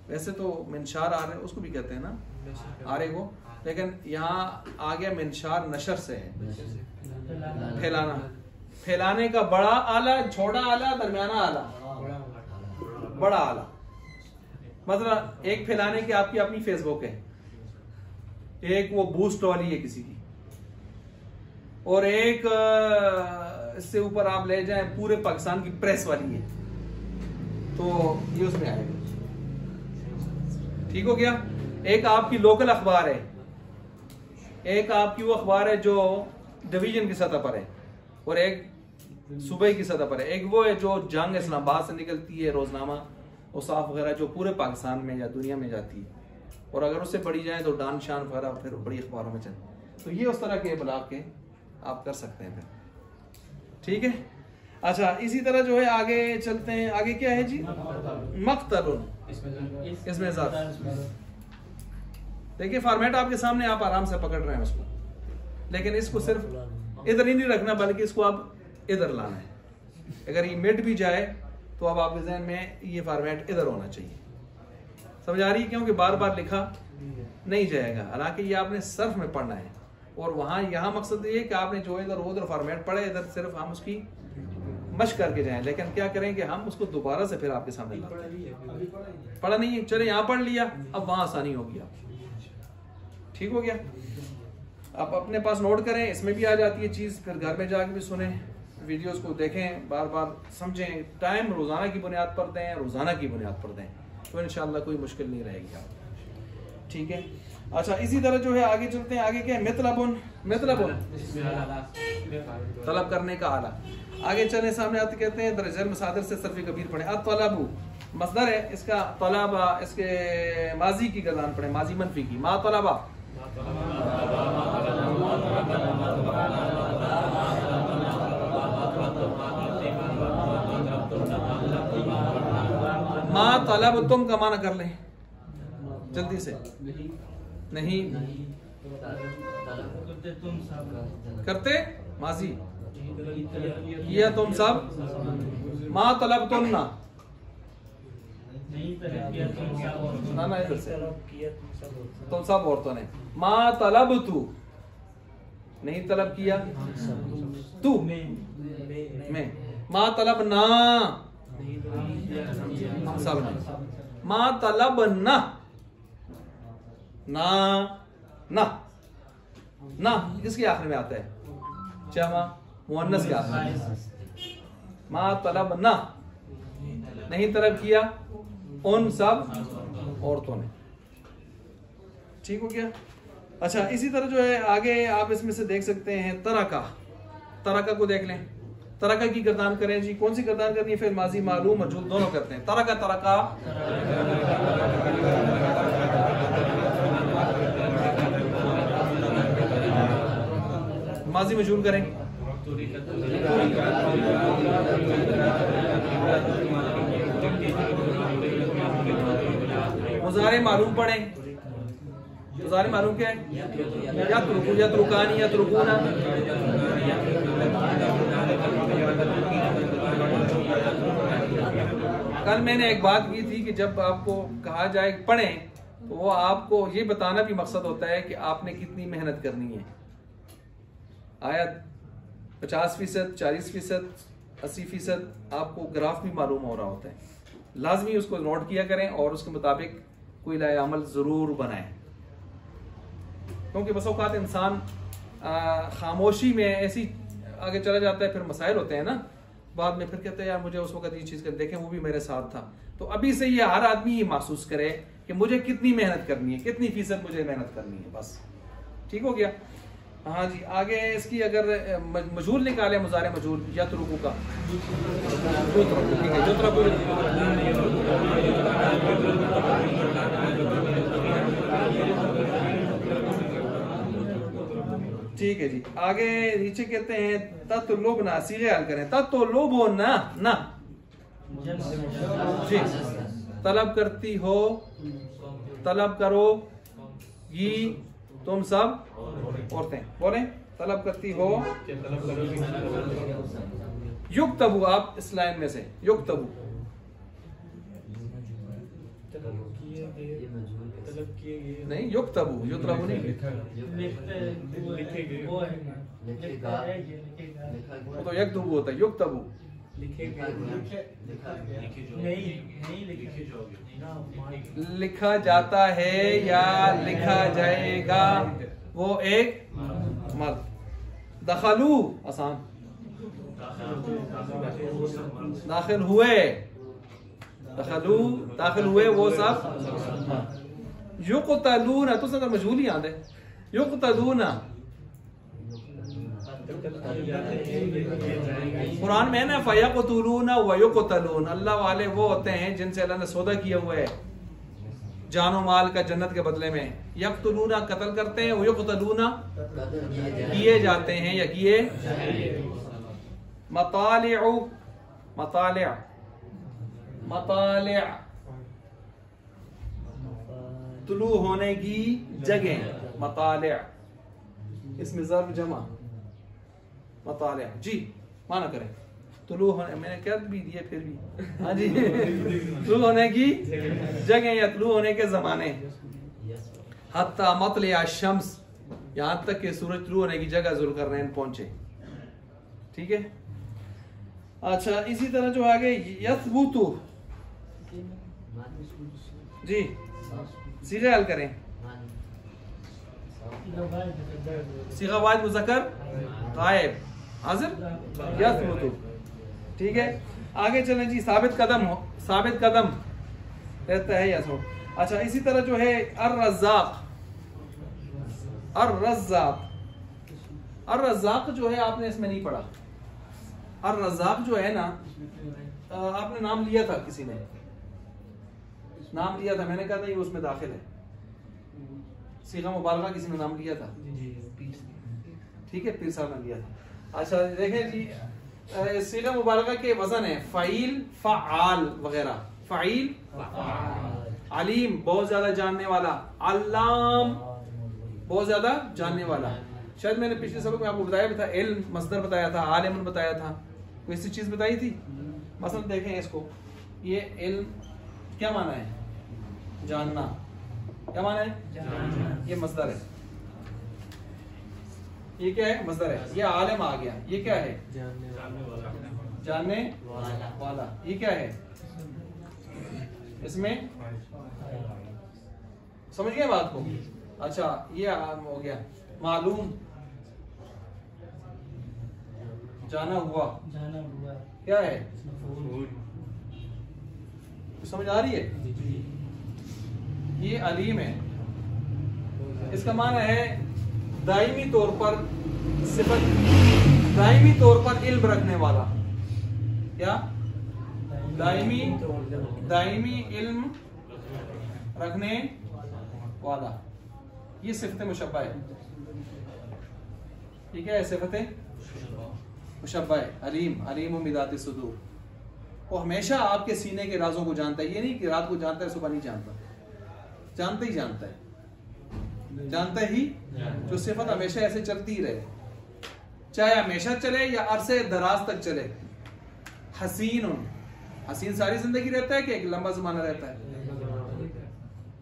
वैसे तो मिनशार आ रहे, उसको भी कहते हैं ना आरे को, लेकिन यहाँ आ गया मिनशार नशर से है, फैलाना। फैलाने का बड़ा आला, छोटा आला, दरमियाना आला, बड़ा आला। मतलब एक फैलाने की आपकी अपनी फेसबुक है, एक वो बूस्ट वाली है किसी की, और एक इससे ऊपर आप ले जाएं पूरे पाकिस्तान की प्रेस वाली है, तो ये उसमें आएगा। ठीक हो गया। एक आपकी लोकल अखबार है, एक आपकी वो अखबार है जो डिवीजन की सतह पर है, और एक सूबे की सतह पर है। एक वो है जो जंग इस्लामाबाद से निकलती है, रोजनामा उसाफ वगैरह, जो पूरे पाकिस्तान में या दुनिया में जाती है, और अगर उससे पढ़ी जाए तो डान शान वगैरह फिर बड़ी अखबारों में चलती। तो ये उस तरह के ब्लॉग के आप कर सकते हैं फिर। ठीक है। अच्छा, इसी तरह जो है आगे चलते हैं। आगे क्या है जी? मक्तलुन, इसमें देखिए फॉर्मेट आपके सामने, आप आराम से पकड़ रहे हैं उसको, लेकिन इसको सिर्फ इधर ही नहीं रखना, बल्कि इसको आप इधर लाना है। अगर ये मिट भी जाए तो अब आपके जहन में ये फॉर्मेट इधर होना चाहिए। समझ आ रही है? क्योंकि बार बार लिखा नहीं जाएगा, हालांकि ये आपने सर्फ में पढ़ना है, और वहां यहाँ मकसद ये कि आपने जो इधर उधर फॉर्मेट पढ़े, इधर सिर्फ हम उसकी मश करके जाएं। लेकिन क्या करेंगे, हम उसको दोबारा से फिर आपके सामने पढ़ा नहीं है, चले यहाँ पढ़ लिया, अब वहां आसानी होगी। आप ठीक हो गया। आप अपने पास नोट करें, इसमें भी आ जाती है चीज, फिर घर में जाके भी सुने, वीडियोस को देखें, बार बार समझें, टाइम रोजाना की बुनियाद पर दें, रोजाना की बुनियाद पर दें, तो इंशाल्लाह कोई मुश्किल नहीं रहेगी आप। ठीक है। अच्छा, इसी तरह जो है आगे चलते हैं। आगे क्या है? मितलबुन, मितलबुन तलब करने का आला। आगे चले, सामने आते कहते हैं दरजल मसादर से सर्फ कबीर पढ़े। अतलबु मसदर है इसका, तलबा इसके माजी की गर्दान पढ़े, माजी मनफी की। मा तलबा, मा तलब तुम का माना कर लें जल्दी से। नहीं करते, माजी किया तुम सब। मा तलब तुम ना, ना इधर से तुम सब औरतों ने। मा तलब तू, नहीं तलब किया तू, मैं। मा तलब ना, हम सब ने। मा तलब ना, ना ना ना किसके आखिर में आता है? जमा मुअन्नस क्या था? मा तलब ना, नहीं तलब किया उन सब औरतों ने। ठीक हो गया। अच्छा, इसी तरह जो है आगे आप इसमें से देख सकते हैं तरका, तरका को देख लें। तरका की गर्दान करें जी, कौन सी गर्दान करनी है? फिर माजी मालूम मजहूल दोनों करते हैं। तरका तरका माजी मजहूल करें। मुज़ारे मालूम पढ़ें। मुज़ारे मालूम क्या है? या तुरुकू, या तुरुकानी, या तुरुकूना। कल मैंने एक बात की थी कि जब आपको कहा जाए पढ़ें तो वो आपको ये बताना भी मकसद होता है कि आपने कितनी मेहनत करनी है। आया 50%, 40%, 80% आपको ग्राफ भी मालूम हो रहा होता है, लाजमी उसको नोट किया करें और उसके मुताबिक कोई लाए अमल ज़रूर बनाएं। क्योंकि बस औक़ात इंसान खामोशी में ऐसी आगे चला जाता है, फिर मसाइल होते हैं ना, बाद में फिर कहते हैं यार मुझे उस वक्त ये चीज़ कर, देखें वो भी मेरे साथ था। तो अभी से ये हर आदमी ये महसूस करे कि मुझे कितनी मेहनत करनी है, कितनी फीसद मुझे मेहनत करनी है, बस। ठीक हो गया। हाँ जी, आगे इसकी अगर मजहूल निकाले, मुज़ारे मजहूल या तुरुकू का, ठीक है, जो ठीक है जी। आगे नीचे कहते हैं ततलुबना, सीधे हल करें। ततलुबना ना जी, तलब करती हो, तलब करो ये तुम सब औरतें। बोले तलब करती हो। युक्तबू, आप इस लाइन में से युक्तबू, नहीं युक्तबू, युतलबू नहीं, वो तो यक्तबू होता है। युक्तबू लिखा जाता है या लिखा जाएगा, वो एक मर्द। दखलू आसान, दाखिल हुए, दखलू दाखिल हुए वो सब। युक़तलूना तो सदा मजहूल ही याद है। युक़तलूना कुरान में ना फ़यक़तुलूना व युक़तलून, अल्लाह वाले वो होते हैं जिनसे अल्लाह ने सौदा किया हुआ है जानो माल का जन्नत के बदले में। यक़तुलूना कत्ल करते हैं, युक़तलूना किए जाते हैं या किए। मतालिउ, मतालिअ, मतालिअ तुलू होने की जगह, मतालिअ, इसमें ज़र्फ़ जमा, मतालिअ जी माना करें। तुलू होने, मैंने क्या भी दिए फिर भी, हाँ जी तुलू होने की जगह या तुलू होने के ज़माने। हत्ता मतलिअ शम्स, यहाँ तक कि सूरज तुलू होने की जगह ज़ुल्क़रनैन पहुंचे। ठीक है। अच्छा, इसी तरह जो आगे यस्बुतु जी, सीधे हल करें। सीगा वाहिद मुज़क्कर गायब, हाज़िर यस्बुतु। ठीक है। आगे चलें जी, साबित कदम हो, साबित कदम रहता है यसो। अच्छा, इसी तरह जो है अर्रज़्ज़ाक़, अर्रज़्ज़ाक़, अर्रज़्ज़ाक़ जो है आपने इसमें नहीं पढ़ा। अर्रज़्ज़ाक़ जो है ना, आपने नाम लिया था, किसी ने नाम लिया था, मैंने कहा था ये उसमें दाखिल है। सीगा मुबालगा किसी ने नाम लिया था, ठीक है, पीर साहब ने लिया था। अच्छा देखें जी, सीगा मुबालगा के वजन है फ़ाइल, फ़आल वगैरह। फ़ाइल, अलीम बहुत ज्यादा जानने वाला, अल्लाम बहुत ज्यादा जानने वाला। शायद मैंने पिछले सबक में आपको बताया भी था, इल्म मस्दर बताया था, आलिमन बताया था, कोई ऐसी चीज बताई थी। मसलन देखें इसको, ये इल्म क्या माना है? जानना। क्या माना है? जानना। ये मस्दर है, ये क्या है? मस्दर है। ये आलिम आ गया, ये क्या है? जानने वाला। ये क्या है? इसमें समझ गए बात को? अच्छा, ये हो गया मालूम। जाना हुआ क्या है? समझ आ रही है? ये अलीम है, इसका माना है दायमी तौर पर सिफत, दायमी तौर पर इल्म रखने वाला। क्या? दायमी इल्म रखने वाला, ये सिफत मुशब्बा है। ठीक है, सिफत मुशब्बा है। अलीम बिदाति सुदूर, वो हमेशा आपके सीने के राजों को जानता है। ये नहीं कि रात को जानता है सुबह नहीं जानता, जानता ही जानता है, जानता ही। जो सिफत हमेशा ऐसे चलती ही रहे, चाहे हमेशा चले या अरसे दराज तक चले। हसीन सारी जिंदगी रहता है कि एक लंबा जमाना रहता है?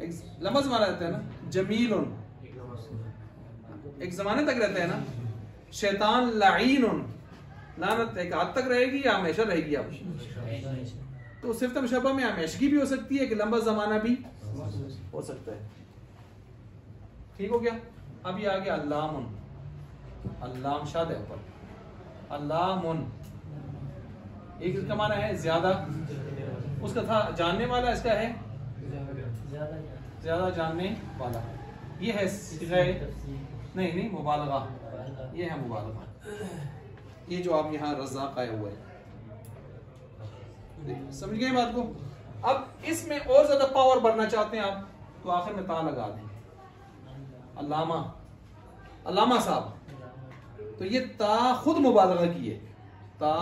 एक लंबा जमाना रहता है ना। जमील एक जमाने तक रहता है ना। शैतान लाइन, लानत एक हाथ तक रहेगी या हमेशा रहेगी? आप तो सिफत मुशब्बा में हमेशगी भी हो सकती है कि लंबा जमाना भी हो सकता है। ठीक हो गया? अब ये आ गया अल्लामुन, अल्लाम शाद है ऊपर, अल्लामुन एक इसका माना है ज्यादा, उसका था जानने वाला, इसका है ज्यादा जानने वाला। ये है नहीं मुबालगा, ये है मुबालगा। ये जो आप यहाँ रज़्ज़ाक़ आया हुआ है, समझ गए बात को? अब इसमें और ज्यादा पावर बढ़ना चाहते हैं आप तो आखिर में ता लगा दें, अल्लामा साहब। तो ये ता खुद मुबालगा की है, ता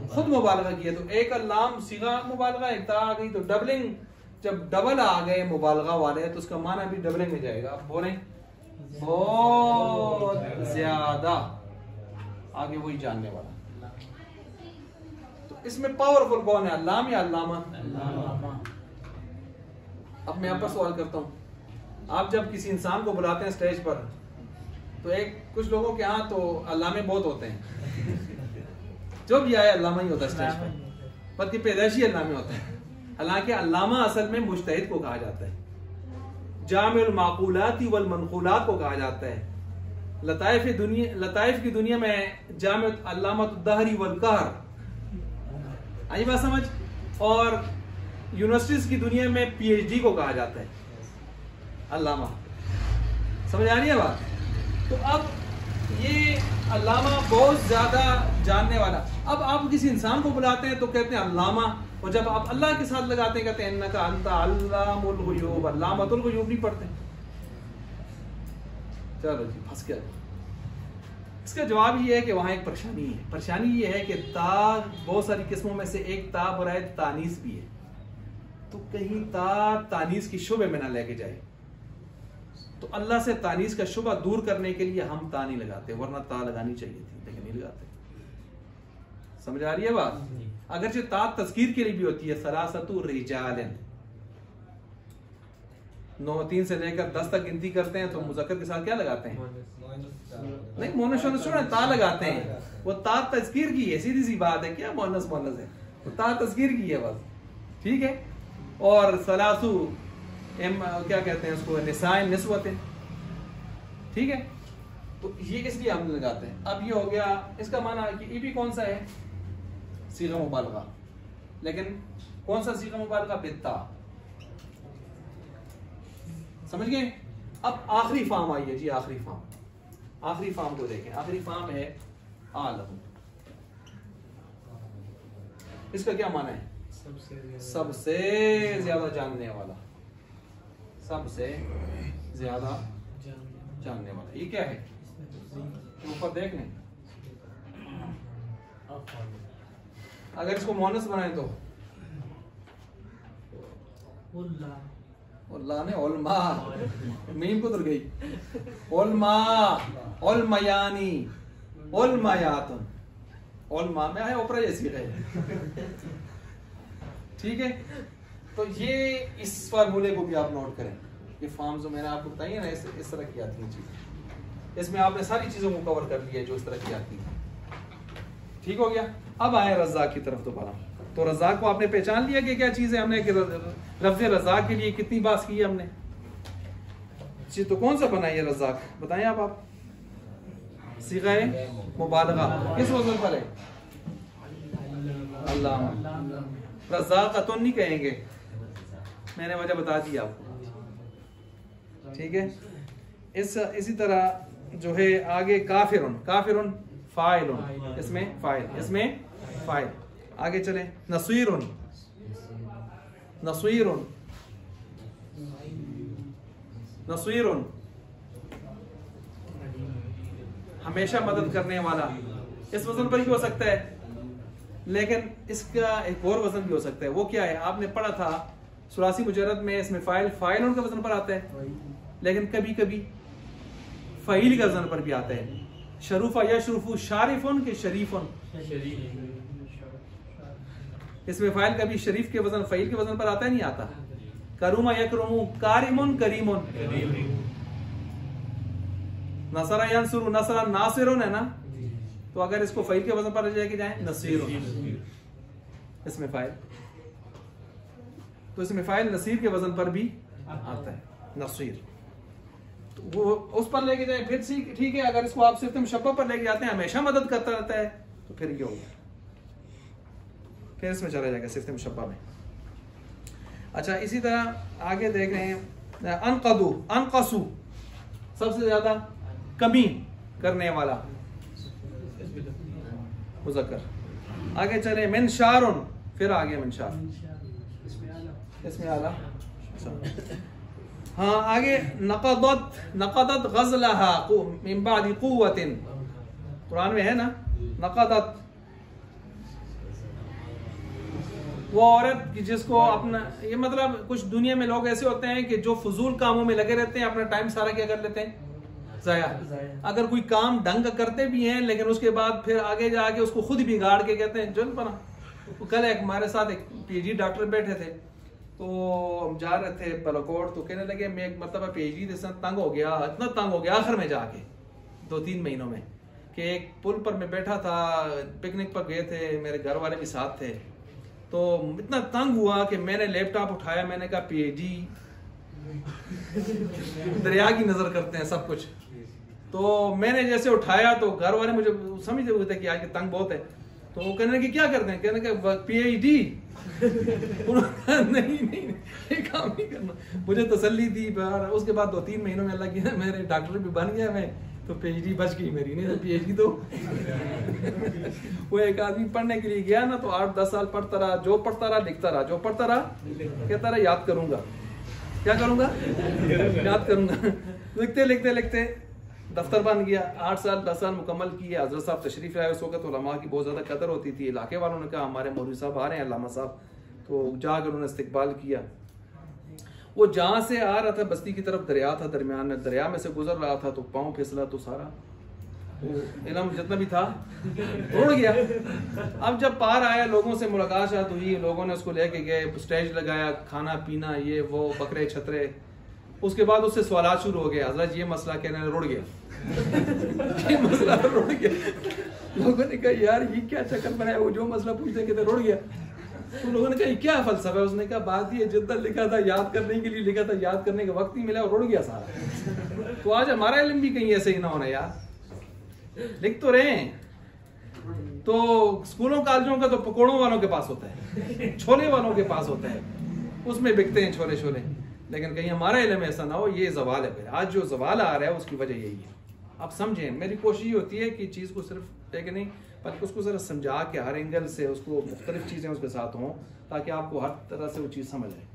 खुद मुबालगा की है। तो एक अल्लाम सीगा मुबालगा, एक ता आ गई तो डबलिंग। जब डबल आ गए मुबालगा वाले तो उसका माना भी डबलिंग में जाएगा। आप बोलें बहुत ज्यादा, आगे वही जानने वाला। तो इसमें पावरफुल कौन है, अल्लाम या अल्लामा? अब मैं आप पर सवाल करता हूं, आप जब किसी इंसान को बुलाते हैं स्टेज पर तो कुछ लोगों के यहाँ तो अल्लामे बहुत होते हैं, जो भी आए अल्लामा ही होता है स्टेज पर कि पैदाइशी अल्लामे होते हैं। हालांकि अल्लामा असल में मुज्तहिद को कहा जाता है, जामिउल माक़ूलात वल मनक़ूलात को कहा जाता है। लताइफ की दुनिया में जामिउ अल्लामतुद दहरी वल कहर, आई बात समझ? और यूनिवर्सिटीज की दुनिया में PhD को कहा जाता है अल्लामा। समझ आ रही है बात? तो अब ये अल्लामा बहुत ज्यादा जानने वाला। अब आप किसी इंसान को बुलाते हैं तो कहते हैं अल्लामा, और जब आप अल्लाह के साथ लगाते हैं कहते हैं इन्नका अंता अल्लामुल गुयूब, अल्लामतुल गुयूब नहीं पढ़ते। चलो जी, फंस गया। इसका जवाब ये है कि वहां एक परेशानी है। परेशानी ये है कि ता बहुत सारी किस्मों में से एक ता बुराए तानीस भी है, तो कहीं ता तानीस की शुबे में ना लेके जाए। तो अल्लाह से तानीस का शुबा दूर करने के लिए हम ता नहीं लगाते, वरना ता लगानी चाहिए थी लेकिन नहीं लगाते। समझ आ रही है बात? अगरचे ता तज़कीर के लिए भी होती है, सलासतु रिजालन, 9 से लेकर 10 तक गिनती करते हैं तो मुज़क्कर के साथ क्या लगाते हैं? नहीं, मोनस ता लगाते हैं। वो ता तज़कीर की है, सीधी सी बात है। क्या मोनस है? वो ता तज़कीर की है बस, ठीक है। और सलासु क्या कहते हैं उसको, निसाएं निस्वतें, ठीक है। तो ये इसलिए हम लगाते हैं। अब ये हो गया, इसका माना कि ये भी कौन सा है? सीगा मुबालगा। लेकिन कौन सा सीगा मुबालगा? बित्ता। समझ गए? अब आखिरी फार्म आई है जी, आखिरी फार्म को देखें। आखिरी फार्म है आलम। इसका क्या माना है? सबसे ज्यादा जानने वाला, सबसे ज्यादा जानने वाला। ये क्या है? ऊपर देख लें, अगर इसको मोनस बनाए तो ने उल्मा, मीम को तो गई, उल्मा, उल्मयानी, उल्मयातुन, उल्मा में है ऊपर जैसी है, ठीक है। तो ये इस फार्मूले को भी आप नोट करें। ये फॉर्म जो मैंने आपको बताई है ना, इस तरह की आती हैं चीजें। इसमें आपने सारी चीजों को कवर कर लिया जो इस तरह की आती है। ठीक हो गया? अब आए रज़्ज़ाक़ की तरफ दोबारा। तो रज़्ज़ाक़ को आपने पहचान लिया कि क्या चीज है। हमने लफ्ज़ रज़्ज़ाक़ के लिए कितनी बात की है हमने जी। तो कौन सा बना ये रज़्ज़ाक़? बताएं आप। सीगा मुबालगा किस वजन पर है? अल्लाह। रज़ाक़तुन नहीं कहेंगे, मैंने वजह बता दी आपको, ठीक है। इसी तरह जो है आगे काफिरुन, काफिरुन फाइलुन, इसमें फाइल, इसमें फाइल। आगे चले नसीरुन, नसीरुन, नसीरुन हमेशा मदद करने वाला। इस वजन पर भी हो सकता है, लेकिन इसका एक और वजन भी हो सकता है। वो क्या है? आपने पढ़ा था सुलासी मुजर्रद में, इसमें फाइल फाइल का वजन पर आता है, लेकिन कभी कभी फ़ईल का वजन पर भी आता है। शरूफा या शरूफु शारिफुन के शरीफुन, इसमें फाइल कभी शरीफ के वजन फ़ईल के वजन पर आता है, नहीं आता। करुमा यकरुमु कारिमुन करीमुन, नसरा यंसुरु नसरा नासिरुन है ना, तो अगर इसको फ़ईल के वजन पर लेके जाए नसीरुन, इसमें फाइल, तो इसमें फाइल नसीर के वजन पर भी आता है, नसीर। तो वो उस पर लेके जाए फिर ठीक है। अगर इसको आप सिर्फ मुशब्बह पर लेके जाते हैं, हमेशा मदद करता रहता है, तो फिर ये हो गया, फिर इसमें चला जाएगा सिर्फ मुशब्बह में। अच्छा, इसी तरह आगे देख रहे हैं अनकदु, अनकसु सबसे ज्यादा कमी करने वाला मुज़क्कर। आगे चले मिनशारुन, फिर आगे मिनशार, इसमें आला। हाँ, आगे नक़दत, नक़दत गज़लहा मिन बादि क़ुव्वतिन, कुरान में है ना नक़दत, वो औरत की जिसको अपना, ये मतलब कुछ दुनिया में लोग ऐसे होते हैं कि जो फजूल कामों में लगे रहते हैं, अपना टाइम सारा क्या कर लेते हैं, ज़ाया। अगर कोई काम ढंग का करते भी हैं, लेकिन उसके बाद फिर आगे जाके उसको खुद बिगाड़ के कहते हैं जल बना। कल एक हमारे साथ एक पीएचडी डॉक्टर बैठे थे, तो हम जा रहे थे बलकोट, तो कहने लगे मैं एक मतलब पीएचडी से तंग हो गया, इतना तंग हो गया आखिर में जाके 2-3 महीनों में, कि एक पुल पर मैं बैठा था, पिकनिक पर गए थे, मेरे घर वाले भी साथ थे, तो इतना तंग हुआ कि मैंने लैपटॉप उठाया, मैंने कहा पीएचडी दरिया की नजर करते हैं सब कुछ। तो मैंने जैसे उठाया तो घर वाले मुझे समझ रहे थे कि आज तंग बहुत है, तो वो कहने की क्या करते हैं, कहने का पीएचडी। नहीं नहीं ये काम नहीं करना, मुझे तसल्ली दी। उसके बाद 2-3 महीनों में अल्लाह किया मेरे डॉक्टर भी बन गया मैं, तो पीएचडी बच गई मेरी, नहीं तो पीएचडी तो वो एक आदमी पढ़ने के लिए गया ना, तो 8-10 साल पढ़ता रहा, जो पढ़ता रहा लिखता रहा, जो पढ़ता रहा कहता रहा याद करूंगा, क्या करूंगा, याद करूंगा। लिखते लिखते लिखते दफ्तर बन गया। 8 साल 10 साल मुकम्मल किए। हजरत साहब तशरीफ लाए, उस वक्त उलमा की बहुत ज़्यादा कदर होती थी। इलाके वालों ने कहा हमारे मौलवी साहब आ रहे हैं, अल्लामा साहब, तो जाकर उन्होंने इस्तकबाल किया। वो जहाँ से आ रहा था बस्ती की तरफ दरिया था, दरमियान में दरिया में से गुजर रहा था, तो पाँव फिसला तो सारा इल्म जितना भी था उड़ गया। अब जब पार आया, लोगों से मुलाकात हुई, लोगों ने उसको लेके गए, स्टेज लगाया, खाना पीना ये वो, बकरे छतरे। उसके बाद उससे सवालात शुरू हो गए, हजरत ये मसला कहने रुड़ गया ये मसला रुड़ गया। लोगों ने कहा यार ये क्या चक्कर बनाया, वो जो मसला पूछते कहते रुड़ गया। तो लोगों ने कहा क्या फलसफा है, उसने कहा बात ये जितना लिखा था याद करने के लिए लिखा था, याद करने का वक्त नहीं मिला और रुड़ गया सारा। तो आज हमारा इल्म भी कहीं ऐसे ही ना होना यार, लिख तो रहे हैं। तो स्कूलों कॉलेजों का तो पकौड़ों वालों के पास होता है, छोले वालों के पास होता है, उसमें बिकते हैं छोले छोले। लेकिन कहीं हमारा इल्म ऐसा ना हो, ये जवाल है। आज जो जवाल आ रहा है उसकी वजह यही है। आप समझें, मेरी कोशिश ये होती है कि चीज़ को सिर्फ लेके नहीं, बल्कि उसको ज़रा समझा के हर एंगल से उसको मुख्तलिफ चीज़ें उसके साथ हों, ताकि आपको हर तरह से वो चीज़ समझ आए।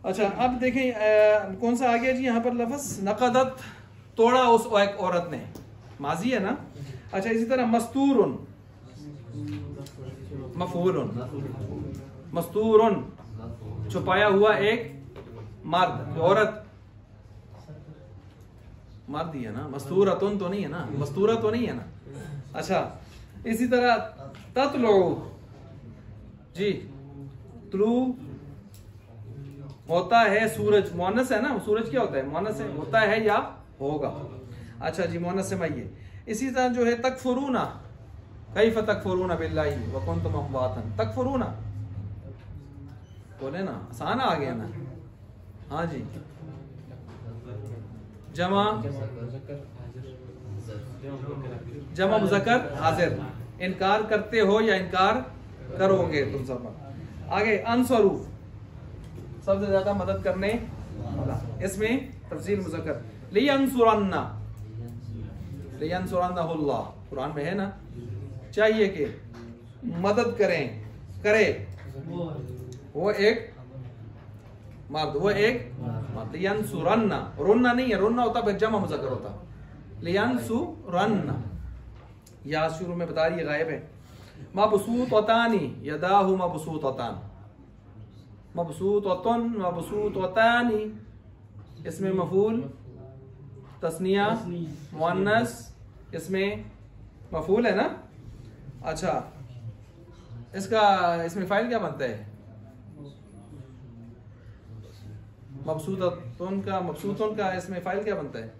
अच्छा, अब देखें कौन सा आ गया जी यहाँ पर लफ्ज़, नक़दत, तोड़ा उस एक औरत ने, माजी है ना। अच्छा, इसी तरह मस्तूरुन, मफूलुन, मस्तूरुन छुपाया हुआ एक मर्द, औरत, मर्द ही है ना, मस्तूरतुन तो नहीं है ना, मस्तूरा तो नहीं है ना। अच्छा, इसी तरह तत्लू जी, तुलू होता है सूरज, मुअन्नस है ना, सूरज क्या होता है, मुअन्नस है, होता है या होगा। अच्छा जी, मुअन्नस से मैं ये। इसी तरह जो है तकफुरूना, कैफ तकफुरूना बिल्लाहि व कुंतुम अमवातन, तकफुरूना बोले ना, आसान आ गया ना। हाँ जी, जमा जमा मुज़क्कर हाजिर। इनकार करते हो या इनकार करोगे तुम सब। आगे अनसरू, सबसे ज्यादा मदद करने वाला, इसमें तफसील मुज़क्कर। लियंसुरन्ना, लियंसुरन्नहुल्लाह, कुरान में है ना, चाहिए कि मदद करें, करे, वो एक मर्द, वो एक मर्द। लियंसुरन्ना, रोन्ना नहीं है, रोन्ना होता फिर जमा मुज़क्कर होता। लियंसुरन्ना, या शुरू में बता रही है, गायब है। मबसूततानी, यदाहु मबसूततान, मबसूततुन, मबसूततानी, इसमें मफूल, तस्निया, मुअन्नस, इसमें मफूल है ना। अच्छा, इसका इसमें फाइल क्या बनता है? मबसूततुन का, मबसूतुन का इसमें फाइल क्या बनता है?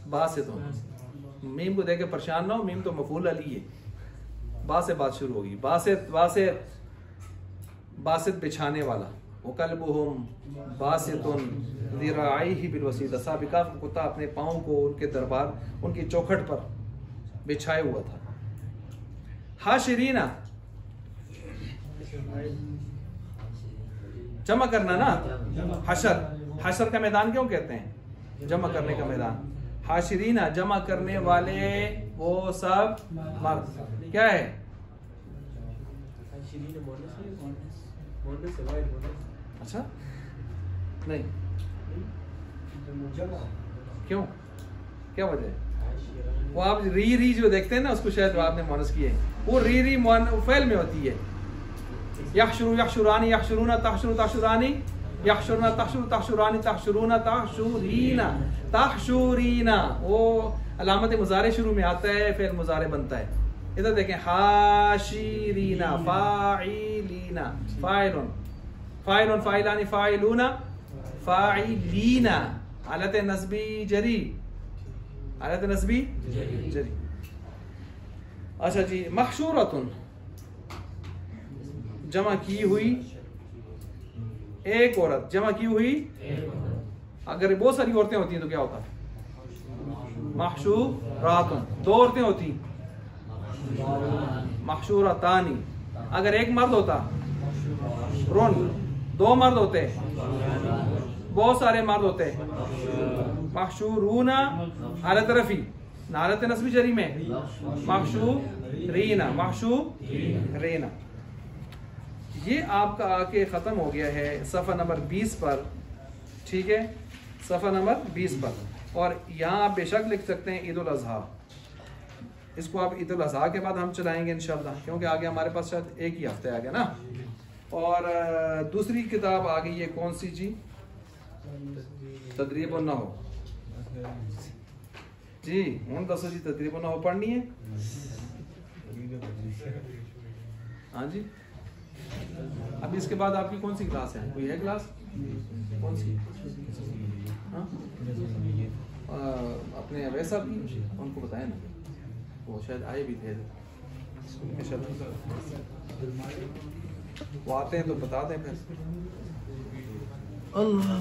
बासितुन। मीम को देख के परेशान ना हो, मीम तो मफूल अली है, बा से बात शुरू होगी। बासित, बासित, बासित बिछाने वाला। वकल्बुहुम बासितुन ज़िराइही बिलवसीद, साबिका कुत्ता अपने पाँव को उनके दरबार, उनकी चौखट पर बिछाए हुआ था। हाशिरीना, जमा करना ना, हशर, हशर का मैदान क्यों कहते हैं? जमा करने का मैदान। हाशिरीना, जमा करने वाले वो सब मर्द। क्या है? अच्छा नहीं, क्यों, क्या वजह है? वो आप री जो देखते हैं ना, उसको शायद आपने मोनस किए, वो री फेल में होती है। यहशुरू, यहशुरानी, यहशुरूना, तहशुरू, तहशुरानी, यहशुरना, तहशुरू, तहशुरानी, तहशुरूना, तहशुरीना, तहशुरीना। वो अलामत मुजारे शुरू में आता है, फिर मुजारे बनता है। इधर देखें, हाशिरीना, फाइलीना, फाइलुन, फाइलुन, फाइलानी, फाइलूना, फाइलीना, हालत नस्बी जरी, हालत नस्बी जरी। अच्छा जी, महशूरतुन, जमा की हुई एक औरत, जमा की हुई। अगर बहुत सारी औरतें होती हैं तो क्या होता? महशूरातुन, दो औरतें होती, महशूरतानी। अगर एक मर्द होता, रोन, दो मर्द होते, बहुत सारे मर्द होते, महशूरूना, हालत रफी, हालत नस्बी जरी में, महशूरीना, महशूरीना। ये आपका आके ख़त्म हो गया है सफ़ा नंबर 20 पर, ठीक है, सफ़ा नंबर 20 पर। और यहाँ आप बेशक लिख सकते हैं ईद उल अज़हा, इसको आप ईद उल अज़हा के बाद हम चलाएंगे इंशाल्लाह, क्योंकि आगे हमारे पास शायद एक ही हफ्ते आ गया ना। और दूसरी किताब आ गई है, कौन सी जी? तदरीब और नहव जी। हूँ दसो जी, तदरीब और नहव पढ़नी है? हाँ जी। अभी इसके बाद आपकी कौन सी क्लास है? कोई है क्लास? कौन सी? हाँ? अपने अवैस साहब की, उनको बताया ना, वो शायद आए भी थे, वो आते हैं तो बता दें फिर। अल्लाह